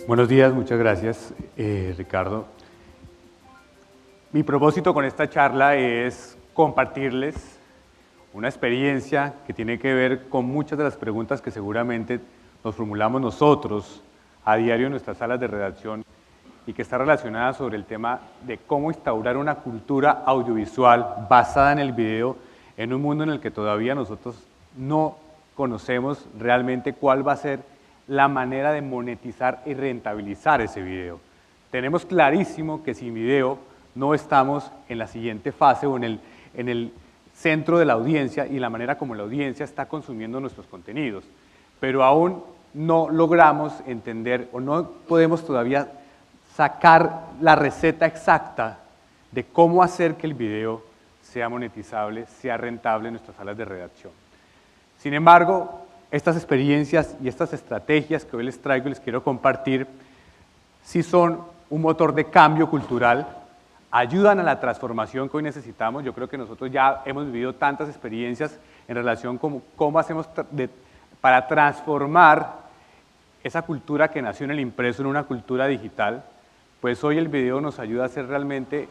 Buenos días, muchas gracias, Ricardo. Mi propósito con esta charla es compartirles una experiencia que tiene que ver con muchas de las preguntas que seguramente nos formulamos nosotros a diario en nuestras salas de redacción y que está relacionada sobre el tema de cómo instaurar una cultura audiovisual basada en el video en un mundo en el que todavía nosotros no conocemos realmente cuál va a ser la manera de monetizar y rentabilizar ese video. Tenemos clarísimo que sin video no estamos en la siguiente fase o en el centro de la audiencia y la manera como la audiencia está consumiendo nuestros contenidos. Pero aún no logramos entender o no podemos todavía sacar la receta exacta de cómo hacer que el video sea monetizable, sea rentable en nuestras salas de redacción. Sin embargo, estas experiencias y estas estrategias que hoy les traigo y les quiero compartir, sí son un motor de cambio cultural, ayudan a la transformación que hoy necesitamos. Yo creo que nosotros ya hemos vivido tantas experiencias en relación con cómo hacemos para transformar esa cultura que nació en el impreso en una cultura digital, pues hoy el video nos ayuda a ser realmente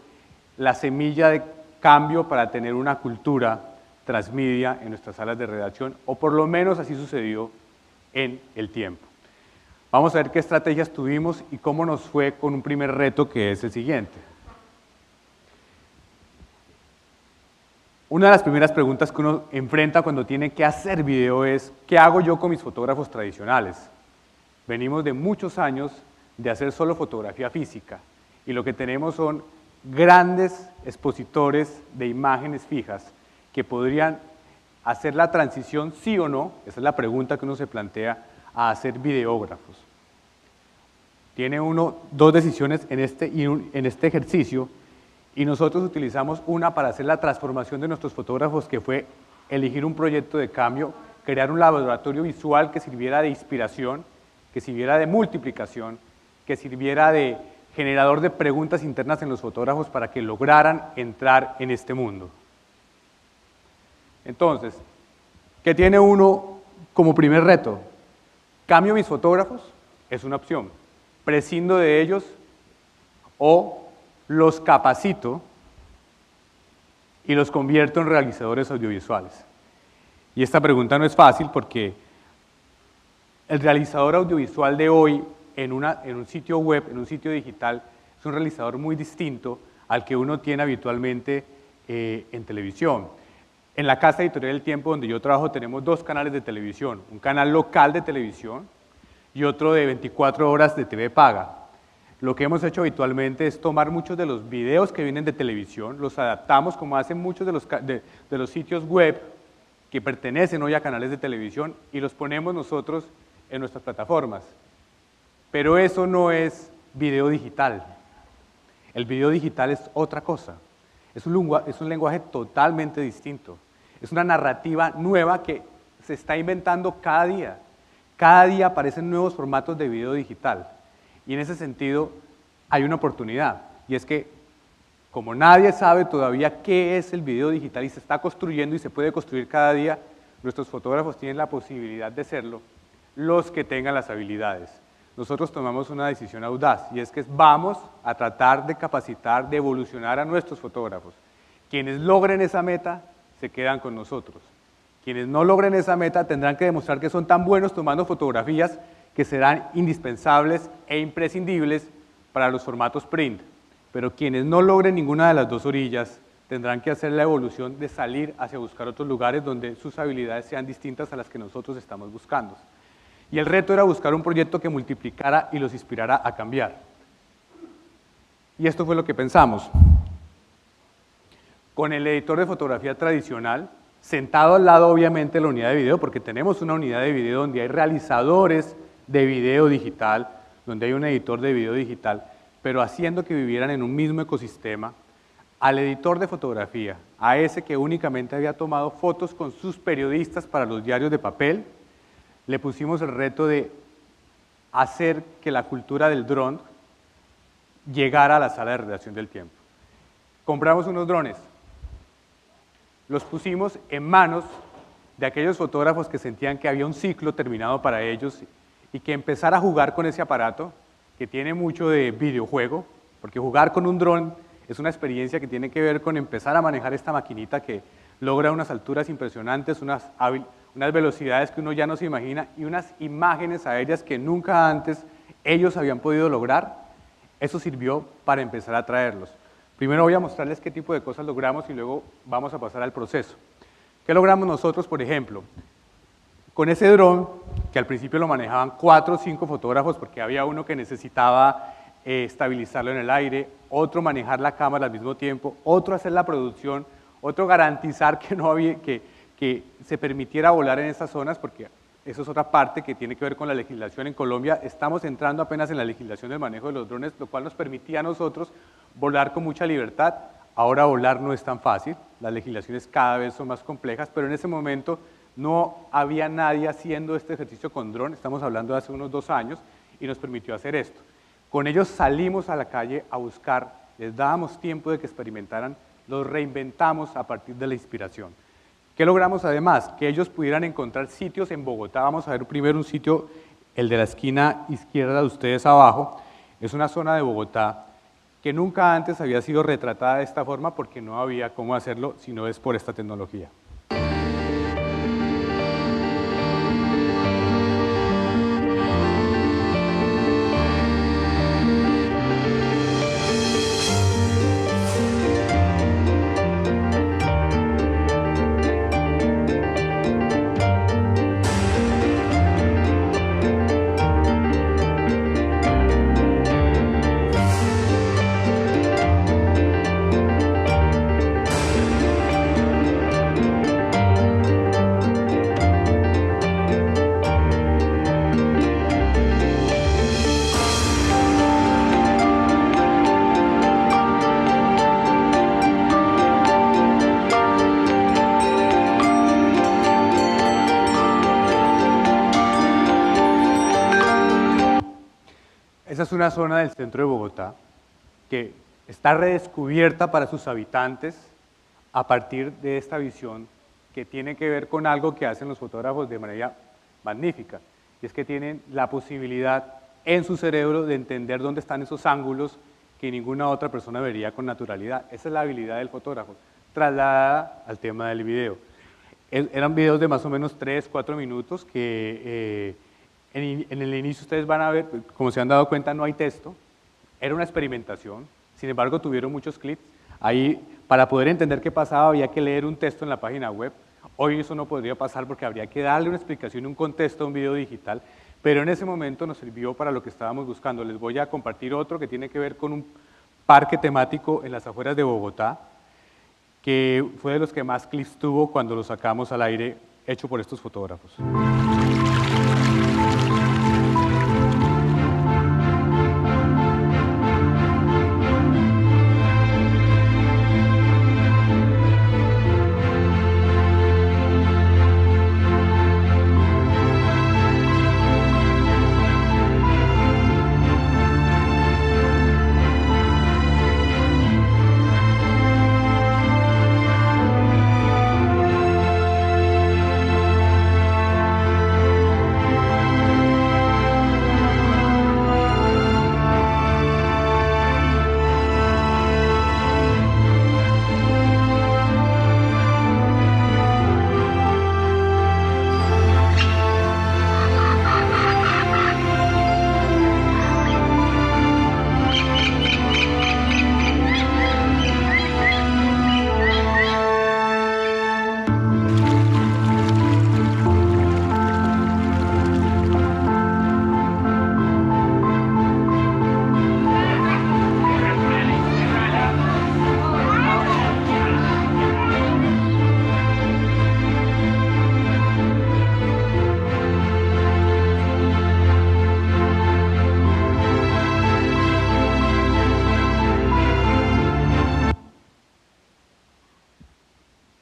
la semilla de cambio para tener una cultura transmedia en nuestras salas de redacción, o por lo menos así sucedió en el tiempo. Vamos a ver qué estrategias tuvimos y cómo nos fue con un primer reto que es el siguiente. Una de las primeras preguntas que uno enfrenta cuando tiene que hacer video es, ¿qué hago yo con mis fotógrafos tradicionales? Venimos de muchos años de hacer solo fotografía física y lo que tenemos son grandes expositores de imágenes fijas que podrían hacer la transición, sí o no, esa es la pregunta que uno se plantea, a hacer videógrafos. Tiene uno dos decisiones en este ejercicio y nosotros utilizamos una para hacer la transformación de nuestros fotógrafos, que fue elegir un proyecto de cambio, crear un laboratorio visual que sirviera de inspiración, que sirviera de multiplicación, que sirviera de generador de preguntas internas en los fotógrafos para que lograran entrar en este mundo. Entonces, ¿qué tiene uno como primer reto? ¿Cambio mis fotógrafos? Es una opción. ¿Prescindo de ellos o los capacito y los convierto en realizadores audiovisuales? Y esta pregunta no es fácil porque el realizador audiovisual de hoy en un sitio web, en un sitio digital, es un realizador muy distinto al que uno tiene habitualmente en televisión. En la casa editorial El Tiempo, donde yo trabajo, tenemos dos canales de televisión, un canal local de televisión y otro de 24 horas de TV paga. Lo que hemos hecho habitualmente es tomar muchos de los videos que vienen de televisión, los adaptamos como hacen muchos de los sitios web que pertenecen hoy a canales de televisión y los ponemos nosotros en nuestras plataformas. Pero eso no es video digital. El video digital es otra cosa. Es un lenguaje totalmente distinto. Es una narrativa nueva que se está inventando cada día. Cada día aparecen nuevos formatos de video digital. Y en ese sentido hay una oportunidad. Y es que, como nadie sabe todavía qué es el video digital y se está construyendo y se puede construir cada día, nuestros fotógrafos tienen la posibilidad de serlo, los que tengan las habilidades. Nosotros tomamos una decisión audaz y es que vamos a tratar de capacitar, de evolucionar a nuestros fotógrafos. Quienes logren esa meta se quedan con nosotros. Quienes no logren esa meta tendrán que demostrar que son tan buenos tomando fotografías que serán indispensables e imprescindibles para los formatos print. Pero quienes no logren ninguna de las dos orillas tendrán que hacer la evolución de salir hacia buscar otros lugares donde sus habilidades sean distintas a las que nosotros estamos buscando. Y el reto era buscar un proyecto que multiplicara y los inspirara a cambiar. Y esto fue lo que pensamos. Con el editor de fotografía tradicional, sentado al lado obviamente de la unidad de video, porque tenemos una unidad de video donde hay realizadores de video digital, donde hay un editor de video digital, pero haciendo que vivieran en un mismo ecosistema, al editor de fotografía, a ese que únicamente había tomado fotos con sus periodistas para los diarios de papel, le pusimos el reto de hacer que la cultura del dron llegara a la sala de redacción del Tiempo. Compramos unos drones, los pusimos en manos de aquellos fotógrafos que sentían que había un ciclo terminado para ellos y que empezar a jugar con ese aparato que tiene mucho de videojuego, porque jugar con un dron es una experiencia que tiene que ver con empezar a manejar esta maquinita que logra unas alturas impresionantes, unas velocidades que uno ya no se imagina y unas imágenes aéreas que nunca antes ellos habían podido lograr. Eso sirvió para empezar a traerlos. Primero voy a mostrarles qué tipo de cosas logramos y luego vamos a pasar al proceso. ¿Qué logramos nosotros, por ejemplo? Con ese dron, que al principio lo manejaban 4 o 5 fotógrafos porque había uno que necesitaba estabilizarlo en el aire, otro manejar la cámara al mismo tiempo, otro hacer la producción, otro garantizar que, no había, que se permitiera volar en esas zonas, porque eso es otra parte que tiene que ver con la legislación en Colombia. Estamos entrando apenas en la legislación del manejo de los drones, lo cual nos permitía a nosotros volar con mucha libertad. Ahora volar no es tan fácil, las legislaciones cada vez son más complejas, pero en ese momento no había nadie haciendo este ejercicio con dron, estamos hablando de hace unos 2 años, y nos permitió hacer esto. Con ellos salimos a la calle a buscar, les dábamos tiempo de que experimentaran, los reinventamos a partir de la inspiración. ¿Qué logramos además? Que ellos pudieran encontrar sitios en Bogotá. Vamos a ver primero un sitio, el de la esquina izquierda de ustedes abajo, es una zona de Bogotá que nunca antes había sido retratada de esta forma porque no había cómo hacerlo si no es por esta tecnología. Esa es una zona del centro de Bogotá que está redescubierta para sus habitantes a partir de esta visión que tiene que ver con algo que hacen los fotógrafos de manera magnífica, y es que tienen la posibilidad en su cerebro de entender dónde están esos ángulos que ninguna otra persona vería con naturalidad. Esa es la habilidad del fotógrafo, trasladada al tema del video. Eran videos de más o menos 3, 4 minutos que en el inicio ustedes van a ver, como se han dado cuenta, no hay texto, era una experimentación, sin embargo tuvieron muchos clips. Ahí, para poder entender qué pasaba, había que leer un texto en la página web. Hoy eso no podría pasar porque habría que darle una explicación, un contexto a un video digital, pero en ese momento nos sirvió para lo que estábamos buscando. Les voy a compartir otro que tiene que ver con un parque temático en las afueras de Bogotá, que fue de los que más clips tuvo cuando lo sacamos al aire, hecho por estos fotógrafos.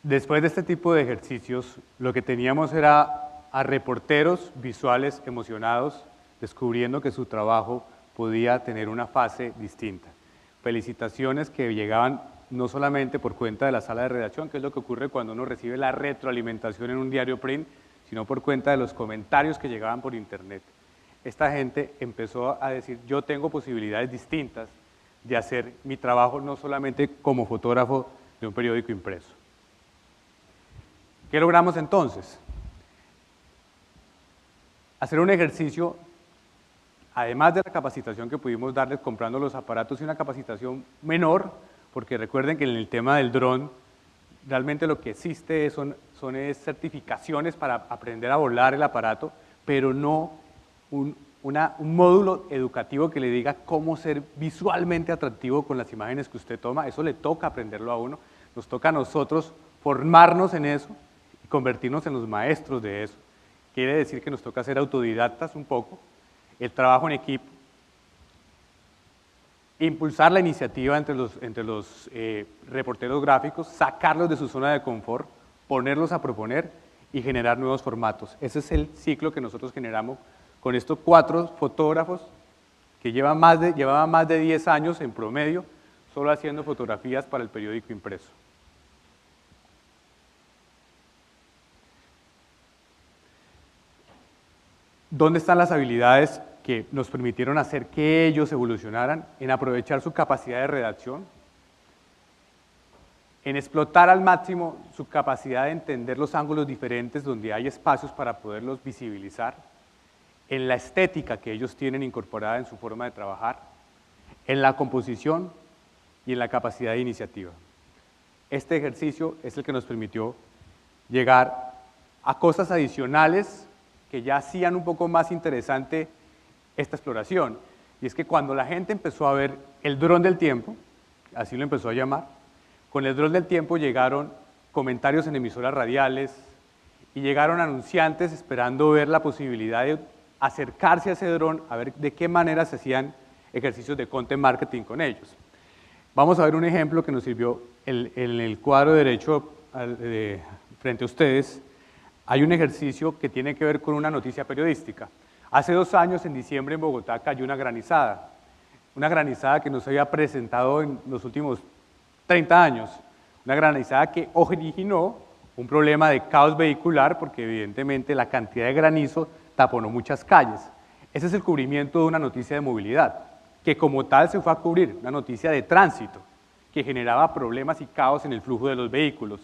Después de este tipo de ejercicios, lo que teníamos era a reporteros visuales emocionados, descubriendo que su trabajo podía tener una fase distinta. Felicitaciones que llegaban no solamente por cuenta de la sala de redacción, que es lo que ocurre cuando uno recibe la retroalimentación en un diario print, sino por cuenta de los comentarios que llegaban por internet. esta gente empezó a decir, yo tengo posibilidades distintas de hacer mi trabajo no solamente como fotógrafo de un periódico impreso. ¿Qué logramos entonces? Hacer un ejercicio, además de la capacitación que pudimos darles comprando los aparatos, y una capacitación menor, porque recuerden que en el tema del dron, realmente lo que existe son certificaciones para aprender a volar el aparato, pero no un módulo educativo que le diga cómo ser visualmente atractivo con las imágenes que usted toma. Eso le toca aprenderlo a uno, nos toca a nosotros formarnos en eso y convertirnos en los maestros de eso. Quiere decir que nos toca ser autodidactas un poco, el trabajo en equipo, impulsar la iniciativa entre los reporteros gráficos, sacarlos de su zona de confort, ponerlos a proponer y generar nuevos formatos. Ese es el ciclo que nosotros generamos con estos 4 fotógrafos que llevaban más de 10 años en promedio solo haciendo fotografías para el periódico impreso. ¿Dónde están las habilidades que nos permitieron hacer que ellos evolucionaran? En aprovechar su capacidad de redacción, en explotar al máximo su capacidad de entender los ángulos diferentes donde hay espacios para poderlos visibilizar, en la estética que ellos tienen incorporada en su forma de trabajar, en la composición y en la capacidad de iniciativa. Este ejercicio es el que nos permitió llegar a cosas adicionales que ya hacían un poco más interesante esta exploración. Y es que cuando la gente empezó a ver el dron del tiempo, así lo empezó a llamar, con el dron del tiempo llegaron comentarios en emisoras radiales y llegaron anunciantes esperando ver la posibilidad de acercarse a ese dron, a ver de qué manera se hacían ejercicios de content marketing con ellos. Vamos a ver un ejemplo que nos sirvió en el cuadro derecho frente a ustedes. Hay un ejercicio que tiene que ver con una noticia periodística. Hace 2 años, en diciembre, en Bogotá, cayó una granizada que no se había presentado en los últimos 30 años, una granizada que originó un problema de caos vehicular, porque evidentemente la cantidad de granizo taponó muchas calles. Ese es el cubrimiento de una noticia de movilidad, que como tal se fue a cubrir, una noticia de tránsito, que generaba problemas y caos en el flujo de los vehículos,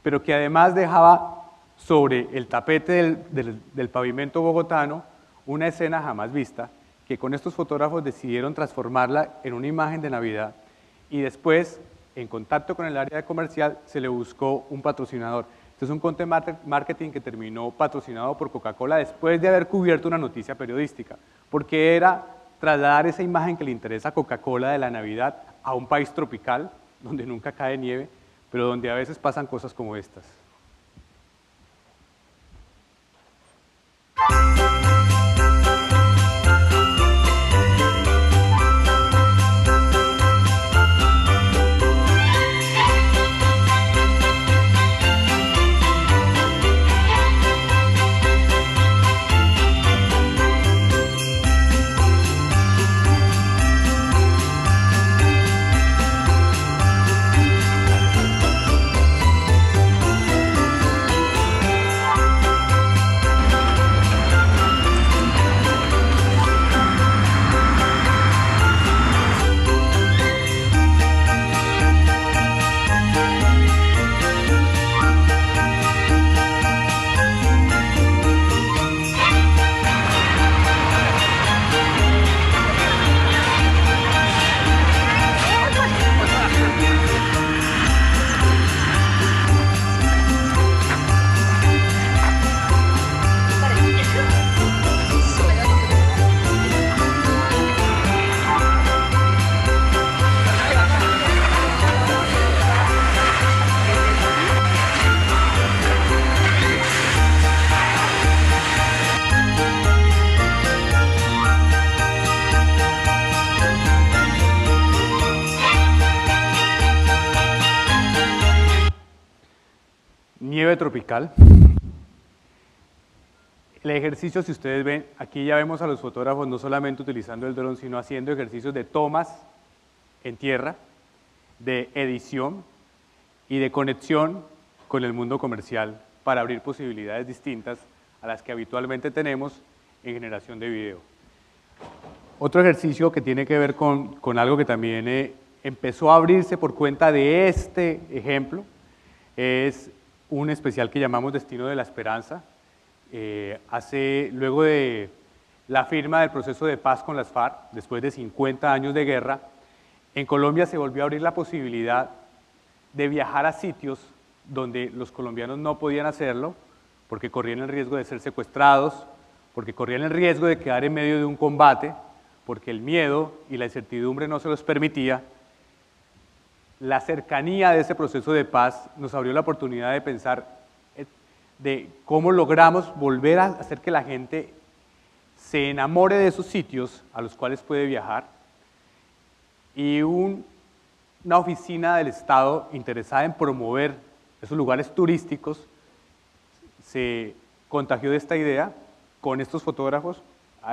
pero que además dejaba sobre el tapete del pavimento bogotano una escena jamás vista, que con estos fotógrafos decidieron transformarla en una imagen de Navidad, y después, en contacto con el área comercial, se le buscó un patrocinador. Este es un content marketing que terminó patrocinado por Coca-Cola después de haber cubierto una noticia periodística, porque era trasladar esa imagen que le interesa a Coca-Cola de la Navidad a un país tropical, donde nunca cae nieve, pero donde a veces pasan cosas como estas. Nieve tropical. El ejercicio, si ustedes ven, aquí ya vemos a los fotógrafos no solamente utilizando el dron, sino haciendo ejercicios de tomas en tierra, de edición y de conexión con el mundo comercial para abrir posibilidades distintas a las que habitualmente tenemos en generación de video. Otro ejercicio que tiene que ver con algo que también empezó a abrirse por cuenta de este ejemplo es un especial que llamamos Destino de la Esperanza. Luego de la firma del proceso de paz con las FARC, después de 50 años de guerra, en Colombia se volvió a abrir la posibilidad de viajar a sitios donde los colombianos no podían hacerlo, porque corrían el riesgo de ser secuestrados, porque corrían el riesgo de quedar en medio de un combate, porque el miedo y la incertidumbre no se los permitía. La cercanía de ese proceso de paz nos abrió la oportunidad de pensar de cómo logramos volver a hacer que la gente se enamore de esos sitios a los cuales puede viajar, y una oficina del Estado interesada en promover esos lugares turísticos se contagió de esta idea con estos fotógrafos.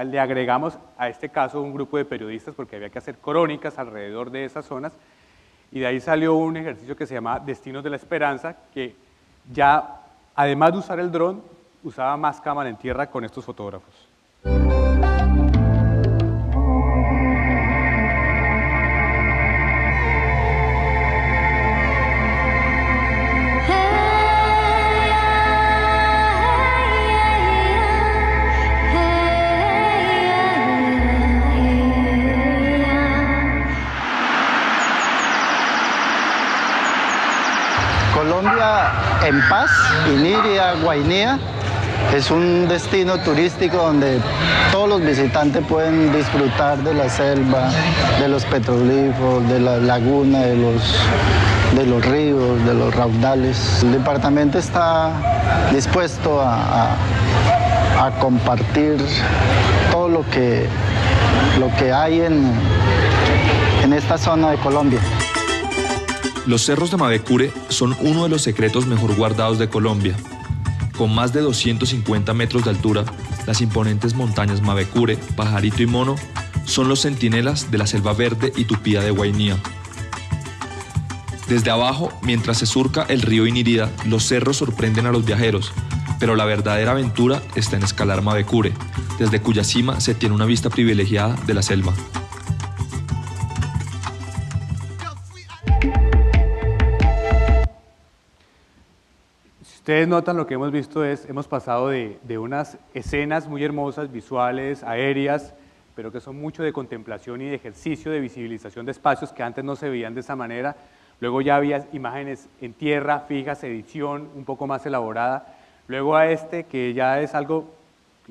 Le agregamos a este caso un grupo de periodistas porque había que hacer crónicas alrededor de esas zonas, y de ahí salió un ejercicio que se llama Destinos de la Esperanza, que ya además de usar el dron, usaba más cámara en tierra con estos fotógrafos. Colombia en paz, Iniria, Guainía, es un destino turístico donde todos los visitantes pueden disfrutar de la selva, de los petroglifos, de la laguna, de los ríos, de los raudales. El departamento está dispuesto a compartir todo lo que hay en esta zona de Colombia. Los cerros de Mavecure son uno de los secretos mejor guardados de Colombia. Con más de 250 metros de altura, las imponentes montañas Mavecure, Pajarito y Mono son los centinelas de la selva verde y tupida de Guainía. Desde abajo, mientras se surca el río Inirida, los cerros sorprenden a los viajeros, pero la verdadera aventura está en escalar Mavecure, desde cuya cima se tiene una vista privilegiada de la selva. Ustedes notan lo que hemos visto hemos pasado de unas escenas muy hermosas, visuales, aéreas, pero que son mucho de contemplación y de ejercicio, de visibilización de espacios que antes no se veían de esa manera. Luego ya había imágenes en tierra, fijas, edición un poco más elaborada. Luego a que ya es algo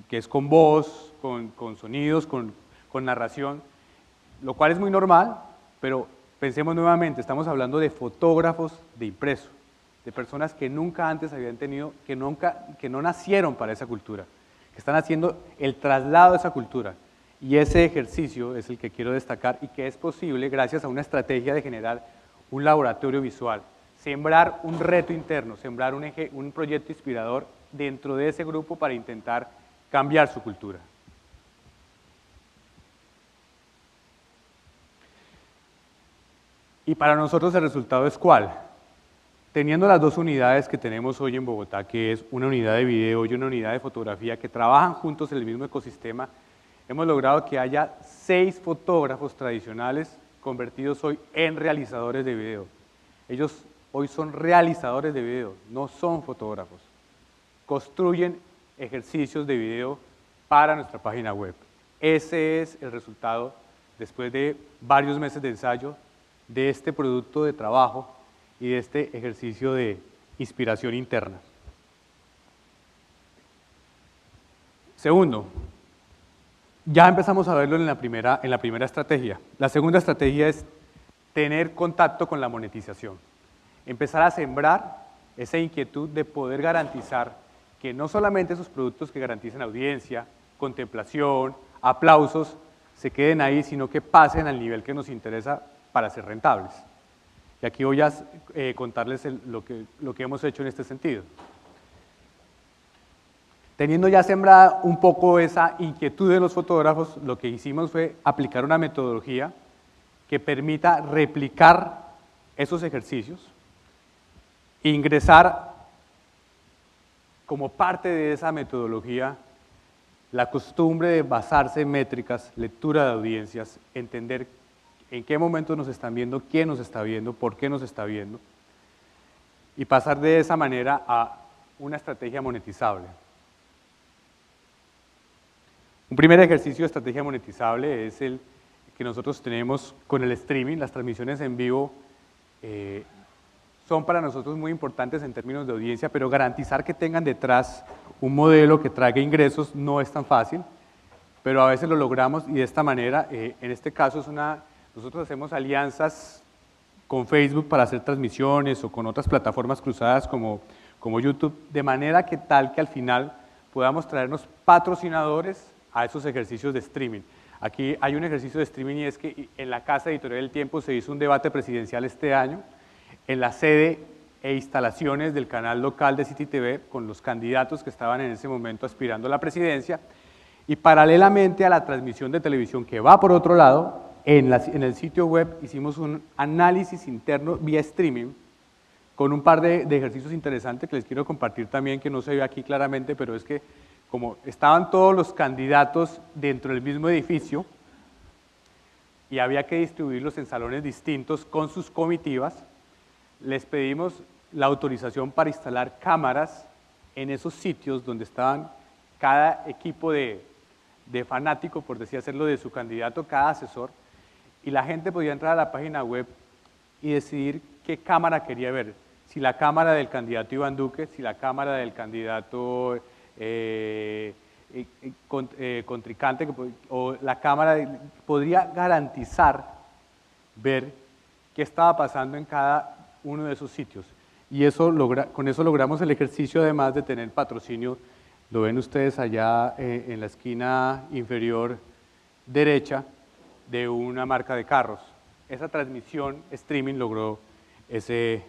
que es con voz, con sonidos, con narración, lo cual es muy normal, pero pensemos nuevamente, estamos hablando de fotógrafos de impreso, de personas que nunca antes habían tenido, que no nacieron para esa cultura, que están haciendo el traslado de esa cultura. Y ese ejercicio es el que quiero destacar y que es posible gracias a una estrategia de generar un laboratorio visual, sembrar un reto interno, sembrar un proyecto inspirador dentro de ese grupo para intentar cambiar su cultura. Y para nosotros el resultado es ¿cuál? Teniendo las dos unidades que tenemos hoy en Bogotá, que es una unidad de video y una unidad de fotografía que trabajan juntos en el mismo ecosistema, hemos logrado que haya 6 fotógrafos tradicionales convertidos hoy en realizadores de video. Ellos hoy son realizadores de video, no son fotógrafos. Construyen ejercicios de video para nuestra página web. Ese es el resultado, después de varios meses de ensayo, de este producto de trabajo y de este ejercicio de inspiración interna. Segundo, ya empezamos a verlo en la primera estrategia. La segunda estrategia es tener contacto con la monetización. Empezar a sembrar esa inquietud de poder garantizar que no solamente esos productos que garanticen audiencia, contemplación, aplausos, se queden ahí, sino que pasen al nivel que nos interesa para ser rentables. Y aquí voy a contarles lo que hemos hecho en este sentido. Teniendo ya sembrada un poco esa inquietud de los fotógrafos, lo que hicimos fue aplicar una metodología que permita replicar esos ejercicios, ingresar como parte de esa metodología la costumbre de basarse en métricas, lectura de audiencias, entender en qué momento nos están viendo, quién nos está viendo, por qué nos está viendo, y pasar de esa manera a una estrategia monetizable. Un primer ejercicio de estrategia monetizable es el que nosotros tenemos con el streaming. Las transmisiones en vivo son para nosotros muy importantes en términos de audiencia, pero garantizar que tengan detrás un modelo que traiga ingresos no es tan fácil, pero a veces lo logramos y de esta manera, en este caso nosotros hacemos alianzas con Facebook para hacer transmisiones o con otras plataformas cruzadas como YouTube, de manera que tal que al final podamos traernos patrocinadores a esos ejercicios de streaming. Aquí hay un ejercicio de streaming y es que en la Casa Editorial del Tiempo se hizo un debate presidencial este año en la sede e instalaciones del canal local de City TV con los candidatos que estaban en ese momento aspirando a la presidencia y paralelamente a la transmisión de televisión que va por otro lado, en el sitio web hicimos un análisis interno vía streaming con un par de ejercicios interesantes que les quiero compartir también, que no se ve aquí claramente, pero es que como estaban todos los candidatos dentro del mismo edificio y había que distribuirlos en salones distintos con sus comitivas, les pedimos la autorización para instalar cámaras en esos sitios donde estaban cada equipo de fanático, por decir hacerlo, de su candidato, cada asesor, y la gente podía entrar a la página web y decidir qué cámara quería ver, si la cámara del candidato Iván Duque, si la cámara del candidato contrincante, o la cámara, podría garantizar ver qué estaba pasando en cada uno de esos sitios. Y con eso logramos el ejercicio, además de tener patrocinio, lo ven ustedes allá en la esquina inferior derecha, de una marca de carros. Esa transmisión streaming logró ese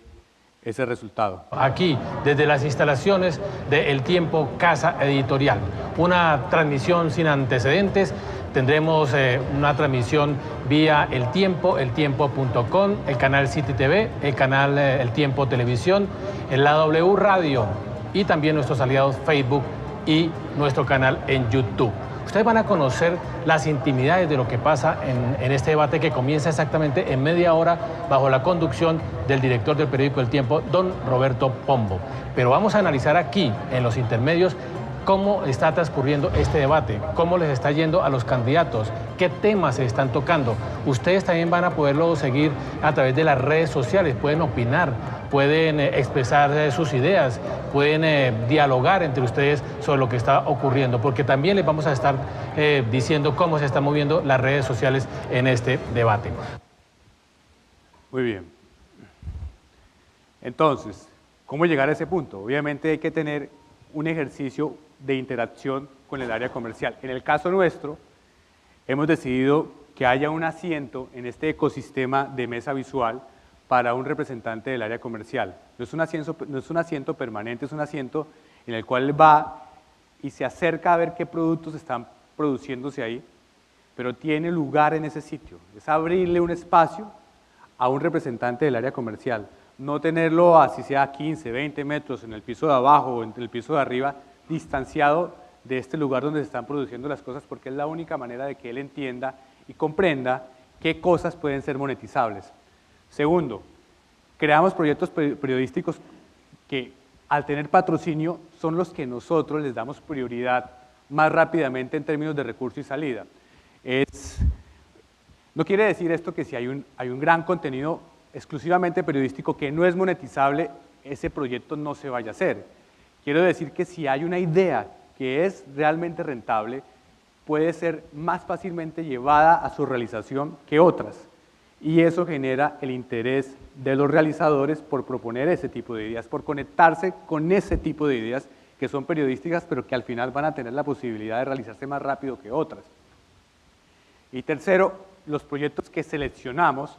resultado. Aquí, desde las instalaciones de El Tiempo Casa Editorial, una transmisión sin antecedentes. Tendremos una transmisión vía El Tiempo, eltiempo.com, el canal City TV, el canal El Tiempo Televisión, en la W Radio y también nuestros aliados Facebook y nuestro canal en YouTube. Ustedes van a conocer las intimidades de lo que pasa en este debate que comienza exactamente en media hora bajo la conducción del director del periódico El Tiempo, don Roberto Pombo. Pero vamos a analizar aquí, en los intermedios, cómo está transcurriendo este debate, cómo les está yendo a los candidatos, qué temas se están tocando. Ustedes también van a poderlo seguir a través de las redes sociales, pueden opinar, pueden expresar sus ideas, pueden dialogar entre ustedes sobre lo que está ocurriendo, porque también les vamos a estar diciendo cómo se están moviendo las redes sociales en este debate. Muy bien. Entonces, ¿cómo llegar a ese punto? Obviamente hay que tener un ejercicio de interacción con el área comercial. En el caso nuestro, hemos decidido que haya un asiento en este ecosistema de mesa visual para un representante del área comercial. No es un asiento permanente, es un asiento en el cual él va y se acerca a ver qué productos están produciéndose ahí, pero tiene lugar en ese sitio. Es abrirle un espacio a un representante del área comercial, no tenerlo así sea 15, 20 metros en el piso de abajo o en el piso de arriba, distanciado de este lugar donde se están produciendo las cosas, porque es la única manera de que él entienda y comprenda qué cosas pueden ser monetizables. Segundo, creamos proyectos periodísticos que al tener patrocinio son los que nosotros les damos prioridad más rápidamente en términos de recurso y salida. No quiere decir esto que si hay un gran contenido exclusivamente periodístico que no es monetizable, ese proyecto no se vaya a hacer. Quiero decir que si hay una idea que es realmente rentable, puede ser más fácilmente llevada a su realización que otras. Y eso genera el interés de los realizadores por proponer ese tipo de ideas, por conectarse con ese tipo de ideas que son periodísticas, pero que al final van a tener la posibilidad de realizarse más rápido que otras. Y tercero, los proyectos que seleccionamos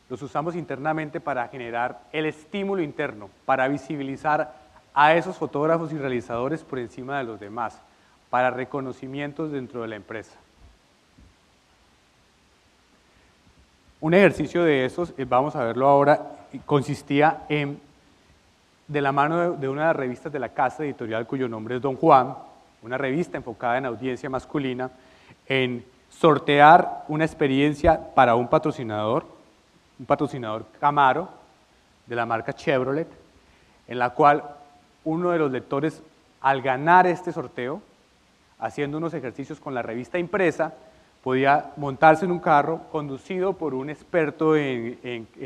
los usamos internamente para generar el estímulo interno, para visibilizar a esos fotógrafos y realizadores por encima de los demás, para reconocimientos dentro de la empresa. Un ejercicio de esos, vamos a verlo ahora, consistía en, de la mano de una de las revistas de la casa editorial cuyo nombre es Don Juan, una revista enfocada en audiencia masculina, en sortear una experiencia para un patrocinador Camaro de la marca Chevrolet, en la cual uno de los lectores, al ganar este sorteo, haciendo unos ejercicios con la revista impresa, podía montarse en un carro conducido por un experto en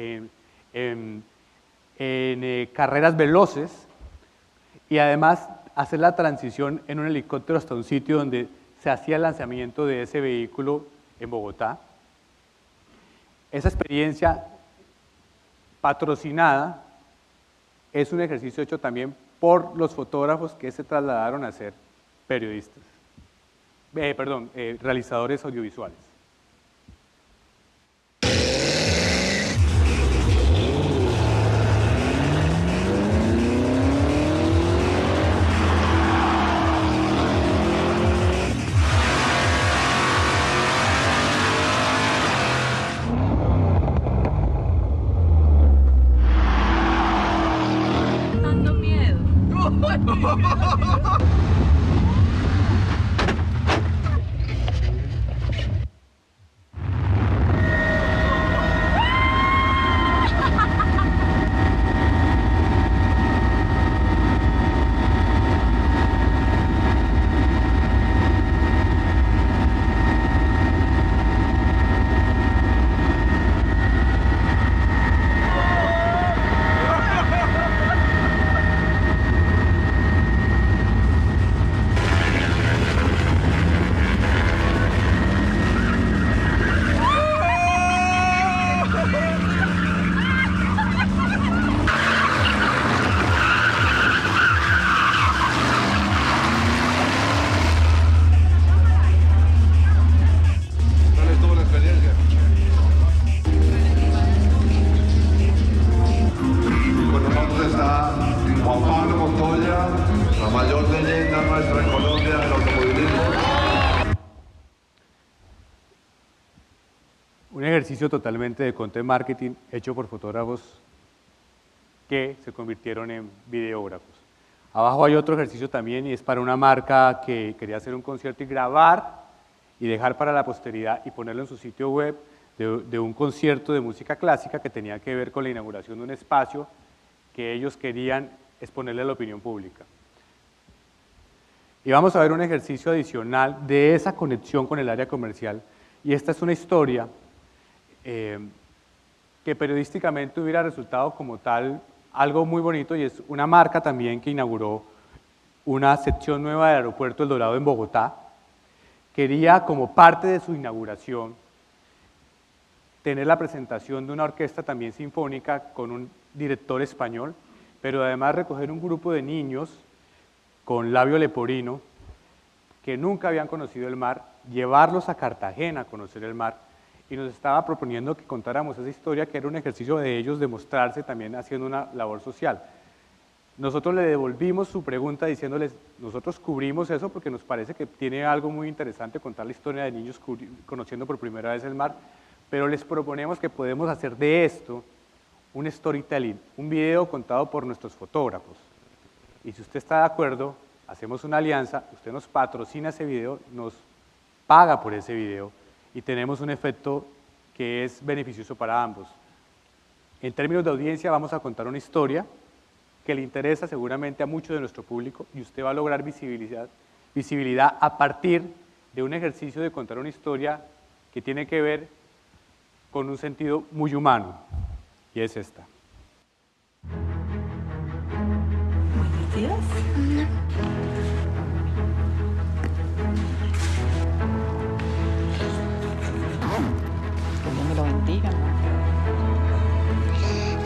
carreras veloces y además hacer la transición en un helicóptero hasta un sitio donde se hacía el lanzamiento de ese vehículo en Bogotá. Esa experiencia patrocinada es un ejercicio hecho también por los fotógrafos que se trasladaron a ser periodistas, realizadores audiovisuales. Dando miedo. Un ejercicio totalmente de content marketing hecho por fotógrafos que se convirtieron en videógrafos. Abajo hay otro ejercicio también y es para una marca que quería hacer un concierto y grabar y dejar para la posteridad y ponerlo en su sitio web de un concierto de música clásica que tenía que ver con la inauguración de un espacio que ellos querían exponerle a la opinión pública. Y vamos a ver un ejercicio adicional de esa conexión con el área comercial y esta es una historia que periodísticamente hubiera resultado como tal algo muy bonito y es una marca también que inauguró una sección nueva del aeropuerto El Dorado en Bogotá. Quería como parte de su inauguración tener la presentación de una orquesta también sinfónica con un director español, pero además recoger un grupo de niños con labio leporino que nunca habían conocido el mar, llevarlos a Cartagena a conocer el mar y nos estaba proponiendo que contáramos esa historia que era un ejercicio de ellos de mostrarse también haciendo una labor social. Nosotros le devolvimos su pregunta diciéndoles, nosotros cubrimos eso porque nos parece que tiene algo muy interesante contar la historia de niños conociendo por primera vez el mar, pero les proponemos que podemos hacer de esto un storytelling, un video contado por nuestros fotógrafos. Y si usted está de acuerdo, hacemos una alianza, usted nos patrocina ese video, nos paga por ese video y tenemos un efecto que es beneficioso para ambos. En términos de audiencia vamos a contar una historia que le interesa seguramente a mucho de nuestro público y usted va a lograr visibilidad a partir de un ejercicio de contar una historia que tiene que ver con un sentido muy humano y es esta. Buenos días. Que Dios me lo bendiga.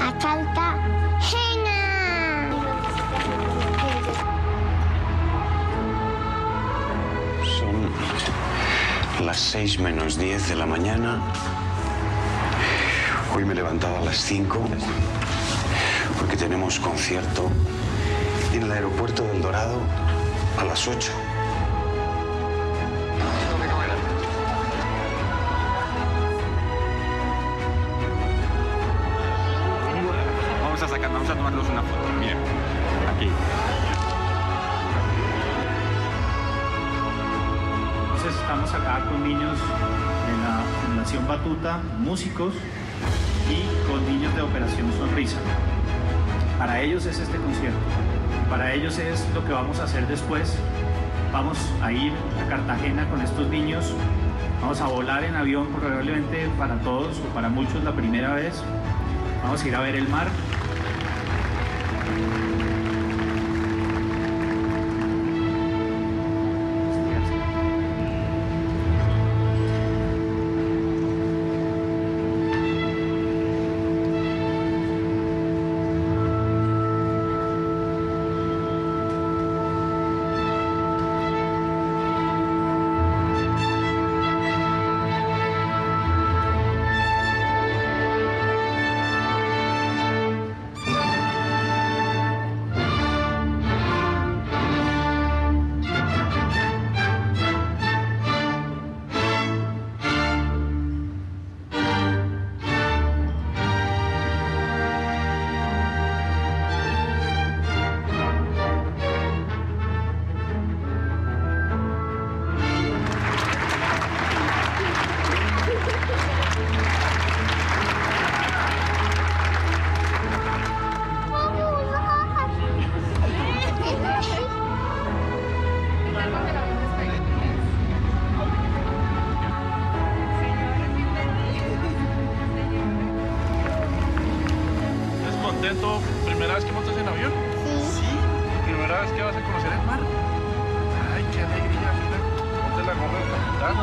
A Cartagena. Son las 6 menos 10 de la mañana. Hoy me he levantado a las 5 porque tenemos concierto en el aeropuerto del Dorado a las 8. Vamos a tomarnos una foto. Mira, aquí. estamos acá con niños de la Fundación Batuta, músicos, y con niños de Operación Sonrisa. Para ellos es este concierto, para ellos es lo que vamos a hacer después. Vamos a ir a Cartagena con estos niños, vamos a volar en avión, probablemente para todos o para muchos la primera vez. Vamos a ir a ver el mar. ¿Primera vez que montas en avión? Sí. ¿Primera vez que vas a conocer el mar? Ay, qué alegría, mira. Ponte la gorra del capitán.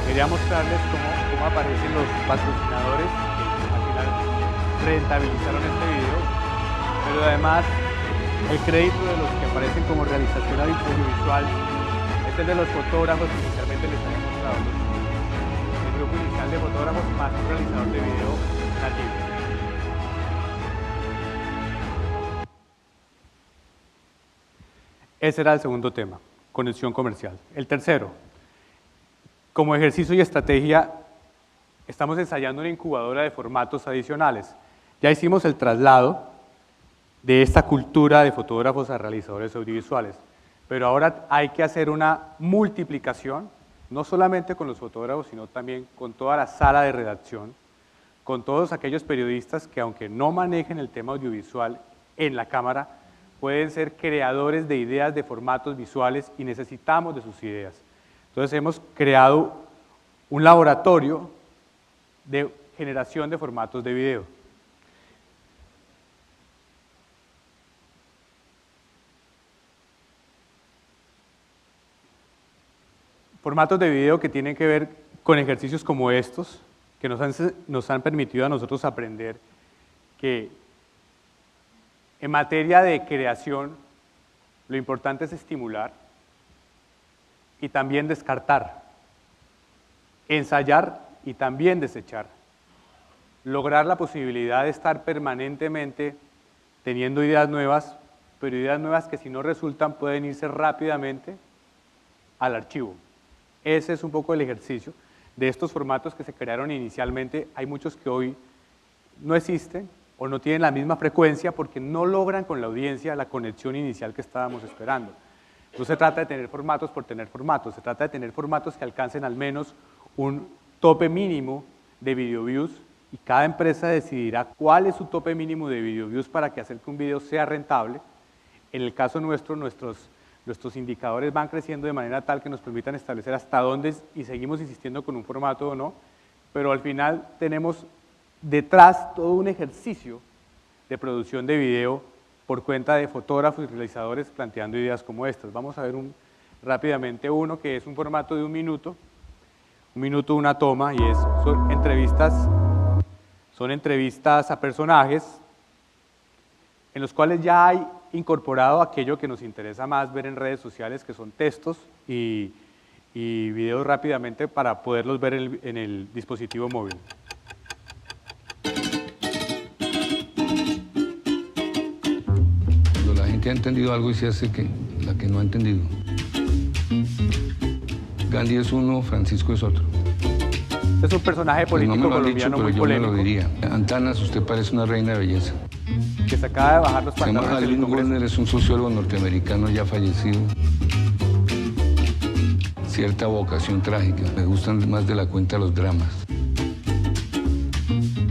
Quería mostrarles cómo aparecen los patrocinadores que al final rentabilizaron este video, pero además el crédito de los que aparecen como realización audiovisual es el de los fotógrafos que inicialmente les había mostrado. El grupo inicial de fotógrafos más un realizador de video nativo. Ese era el segundo tema, conexión comercial. El tercero, como ejercicio y estrategia, estamos ensayando una incubadora de formatos adicionales. Ya hicimos el traslado de esta cultura de fotógrafos a realizadores audiovisuales, pero ahora hay que hacer una multiplicación, no solamente con los fotógrafos, sino también con toda la sala de redacción, con todos aquellos periodistas que, aunque no manejen el tema audiovisual en la cámara, pueden ser creadores de ideas de formatos visuales y necesitamos de sus ideas. Entonces hemos creado un laboratorio de generación de formatos de video. Formatos de video que tienen que ver con ejercicios como estos, que nos han permitido a nosotros aprender que en materia de creación lo importante es estimular y también descartar, ensayar y también desechar, lograr la posibilidad de estar permanentemente teniendo ideas nuevas, pero ideas nuevas que si no resultan pueden irse rápidamente al archivo. Ese es un poco el ejercicio de estos formatos que se crearon inicialmente. Hay muchos que hoy no existen o no tienen la misma frecuencia porque no logran con la audiencia la conexión inicial que estábamos esperando. No se trata de tener formatos por tener formatos, se trata de tener formatos que alcancen al menos un tope mínimo de video views y cada empresa decidirá cuál es su tope mínimo de video views para que hacer que un video sea rentable. En el caso nuestro, nuestros indicadores van creciendo de manera tal que nos permitan establecer hasta dónde y seguimos insistiendo con un formato o no, pero al final tenemos detrás todo un ejercicio de producción de video por cuenta de fotógrafos y realizadores planteando ideas como estas. Vamos a ver rápidamente uno que es un formato de un minuto, una toma, y son entrevistas a personajes en los cuales ya hay incorporado aquello que nos interesa más ver en redes sociales, que son textos y videos rápidamente para poderlos ver en el dispositivo móvil. Cuando la gente ha entendido algo y se hace que la que no ha entendido. Gandhi es uno, Francisco es otro. Es un personaje político no me lo han colombiano dicho, muy pero polémico. yo me lo diría. Antanas, usted parece una reina de belleza. Que se acaba de bajar los Se llama pantalones en el Alvin Congreso. Warner, es un sociólogo norteamericano ya fallecido. Cierta vocación trágica. Me gustan más de la cuenta los dramas.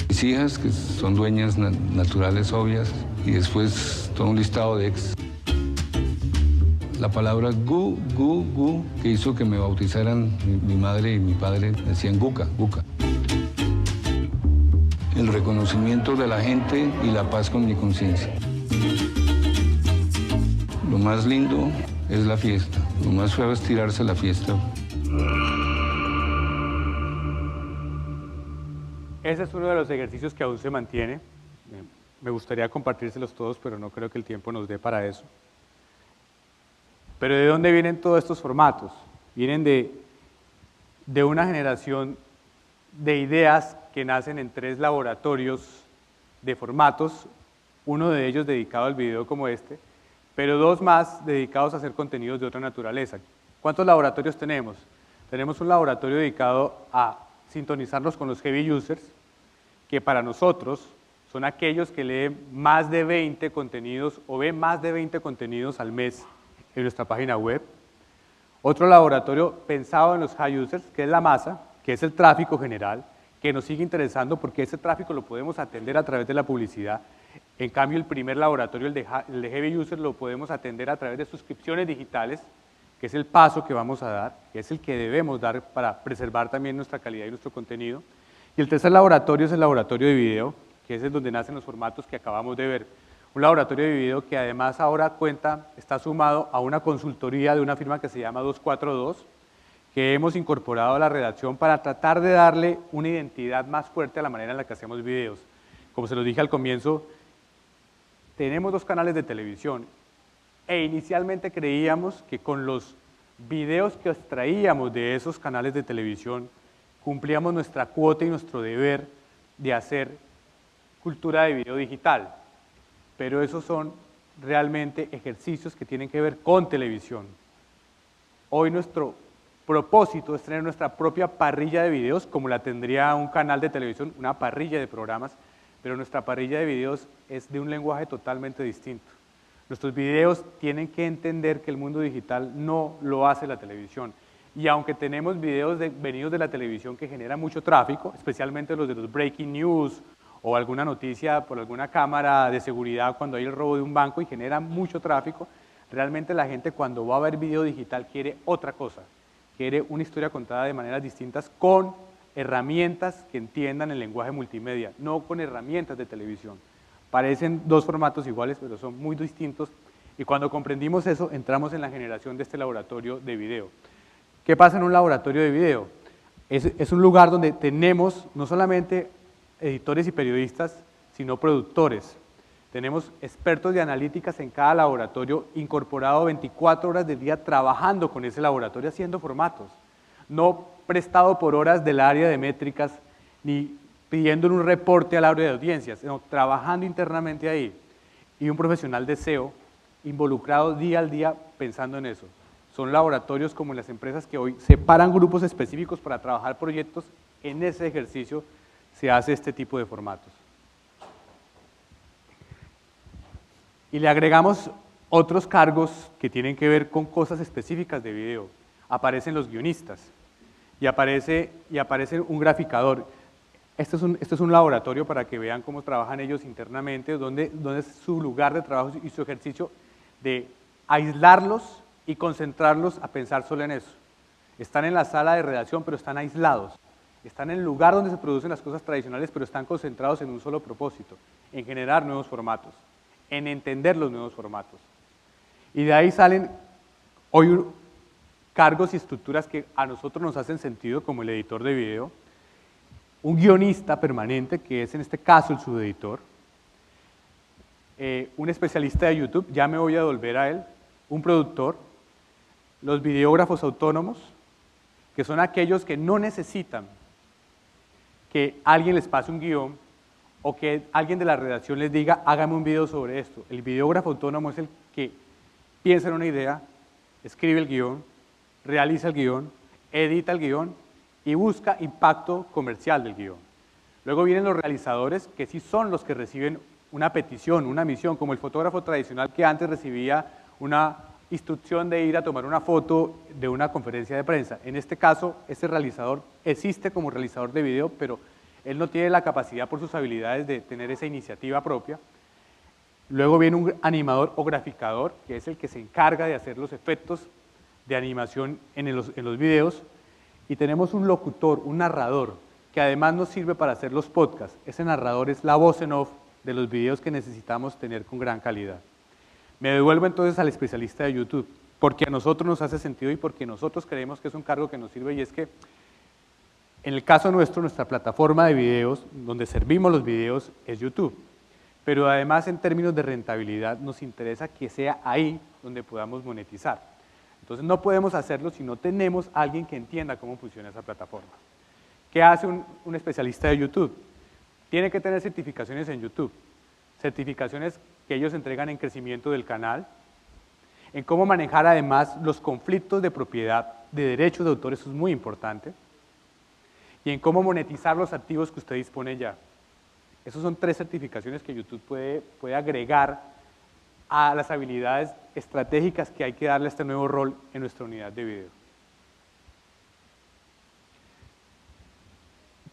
Mis hijas, que son dueñas naturales obvias, y después todo un listado de ex. La palabra gu, que hizo que me bautizaran mi madre y mi padre, decían guca, guca. El reconocimiento de la gente y la paz con mi conciencia. Lo más lindo es la fiesta, lo más feo es tirarse la fiesta. Ese es uno de los ejercicios que aún se mantiene. Me gustaría compartírselos todos, pero no creo que el tiempo nos dé para eso. Pero ¿de dónde vienen todos estos formatos? Vienen de una generación de ideas que nacen en 3 laboratorios de formatos, uno de ellos dedicado al video como este, pero 2 más dedicados a hacer contenidos de otra naturaleza. ¿Cuántos laboratorios tenemos? Tenemos un laboratorio dedicado a sintonizarnos con los heavy users, que para nosotros son aquellos que leen más de 20 contenidos o ven más de 20 contenidos al mes en nuestra página web. Otro laboratorio pensado en los high users, que es la masa, que es el tráfico general, que nos sigue interesando porque ese tráfico lo podemos atender a través de la publicidad. En cambio, el primer laboratorio, el de heavy users, lo podemos atender a través de suscripciones digitales, que es el paso que vamos a dar, que es el que debemos dar para preservar también nuestra calidad y nuestro contenido. Y el tercer laboratorio es el laboratorio de video, que es donde nacen los formatos que acabamos de ver. Un laboratorio de video que además ahora está sumado a una consultoría de una firma que se llama 242, que hemos incorporado a la redacción para tratar de darle una identidad más fuerte a la manera en la que hacemos videos. Como se los dije al comienzo, tenemos 2 canales de televisión e inicialmente creíamos que con los videos que extraíamos de esos canales de televisión cumplíamos nuestra cuota y nuestro deber de hacer cultura de video digital. Pero esos son realmente ejercicios que tienen que ver con televisión. Hoy nuestro propósito es tener nuestra propia parrilla de videos, como la tendría un canal de televisión, una parrilla de programas, pero nuestra parrilla de videos es de un lenguaje totalmente distinto. Nuestros videos tienen que entender que el mundo digital no lo hace la televisión. Y aunque tenemos videos venidos de la televisión que generan mucho tráfico, especialmente los de los breaking news, o alguna noticia por alguna cámara de seguridad cuando hay el robo de un banco y genera mucho tráfico, realmente la gente cuando va a ver video digital quiere otra cosa, quiere una historia contada de maneras distintas con herramientas que entiendan el lenguaje multimedia, no con herramientas de televisión. Parecen 2 formatos iguales, pero son muy distintos, y cuando comprendimos eso, entramos en la generación de este laboratorio de video. ¿Qué pasa en un laboratorio de video? Es un lugar donde tenemos no solamente editores y periodistas, sino productores. Tenemos expertos de analíticas en cada laboratorio, incorporado 24 horas del día trabajando con ese laboratorio haciendo formatos, no prestado por horas del área de métricas, ni pidiendo un reporte al área de audiencias, sino trabajando internamente ahí. Y un profesional de SEO involucrado día al día pensando en eso. Son laboratorios como las empresas que hoy separan grupos específicos para trabajar proyectos. En ese ejercicio se hace este tipo de formatos. Y le agregamos otros cargos que tienen que ver con cosas específicas de video. Aparecen los guionistas y aparece un graficador. Este es un laboratorio para que vean cómo trabajan ellos internamente, dónde es su lugar de trabajo y su ejercicio de aislarlos y concentrarlos a pensar solo en eso. Están en la sala de redacción, pero están aislados. Están en el lugar donde se producen las cosas tradicionales, pero están concentrados en un solo propósito, en generar nuevos formatos, en entender los nuevos formatos. Y de ahí salen hoy cargos y estructuras que a nosotros nos hacen sentido, como el editor de video, un guionista permanente, que es en este caso el subeditor, un especialista de YouTube, ya me voy a devolver a él, un productor, los videógrafos autónomos, que son aquellos que no necesitan que alguien les pase un guión o que alguien de la redacción les diga, hágame un video sobre esto. El videógrafo autónomo es el que piensa en una idea, escribe el guión, realiza el guión, edita el guión y busca impacto comercial del guión. Luego vienen los realizadores, que sí son los que reciben una petición, una misión, como el fotógrafo tradicional que antes recibía una instrucción de ir a tomar una foto de una conferencia de prensa. En este caso, este realizador existe como realizador de video, pero él no tiene la capacidad por sus habilidades de tener esa iniciativa propia. Luego viene un animador o graficador, que es el que se encarga de hacer los efectos de animación en los videos. Y tenemos un locutor, un narrador, que además nos sirve para hacer los podcasts. Ese narrador es la voz en off de los videos que necesitamos tener con gran calidad. Me devuelvo entonces al especialista de YouTube, porque a nosotros nos hace sentido y porque nosotros creemos que es un cargo que nos sirve, y es que en el caso nuestro, nuestra plataforma de videos, donde servimos los videos, es YouTube. Pero además en términos de rentabilidad nos interesa que sea ahí donde podamos monetizar. Entonces no podemos hacerlo si no tenemos a alguien que entienda cómo funciona esa plataforma. ¿Qué hace un especialista de YouTube? Tiene que tener certificaciones en YouTube, certificaciones que ellos entregan en crecimiento del canal, en cómo manejar además los conflictos de propiedad, de derechos de autor, eso es muy importante, y en cómo monetizar los activos que usted dispone ya. Esas son 3 certificaciones que YouTube puede agregar a las habilidades estratégicas que hay que darle a este nuevo rol en nuestra unidad de video.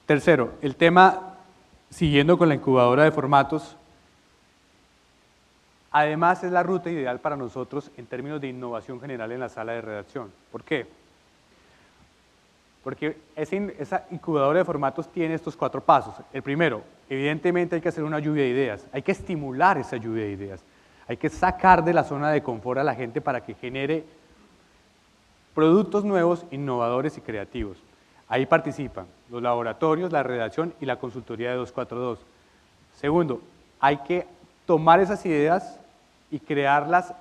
Tercero, el tema, siguiendo con la incubadora de formatos, además es la ruta ideal para nosotros en términos de innovación general en la sala de redacción. ¿Por qué? Porque esa incubadora de formatos tiene estos 4 pasos. El primero, evidentemente hay que hacer una lluvia de ideas, hay que estimular esa lluvia de ideas, hay que sacar de la zona de confort a la gente para que genere productos nuevos, innovadores y creativos. Ahí participan los laboratorios, la redacción y la consultoría de 242. Segundo, hay que tomar esas ideas y crearlas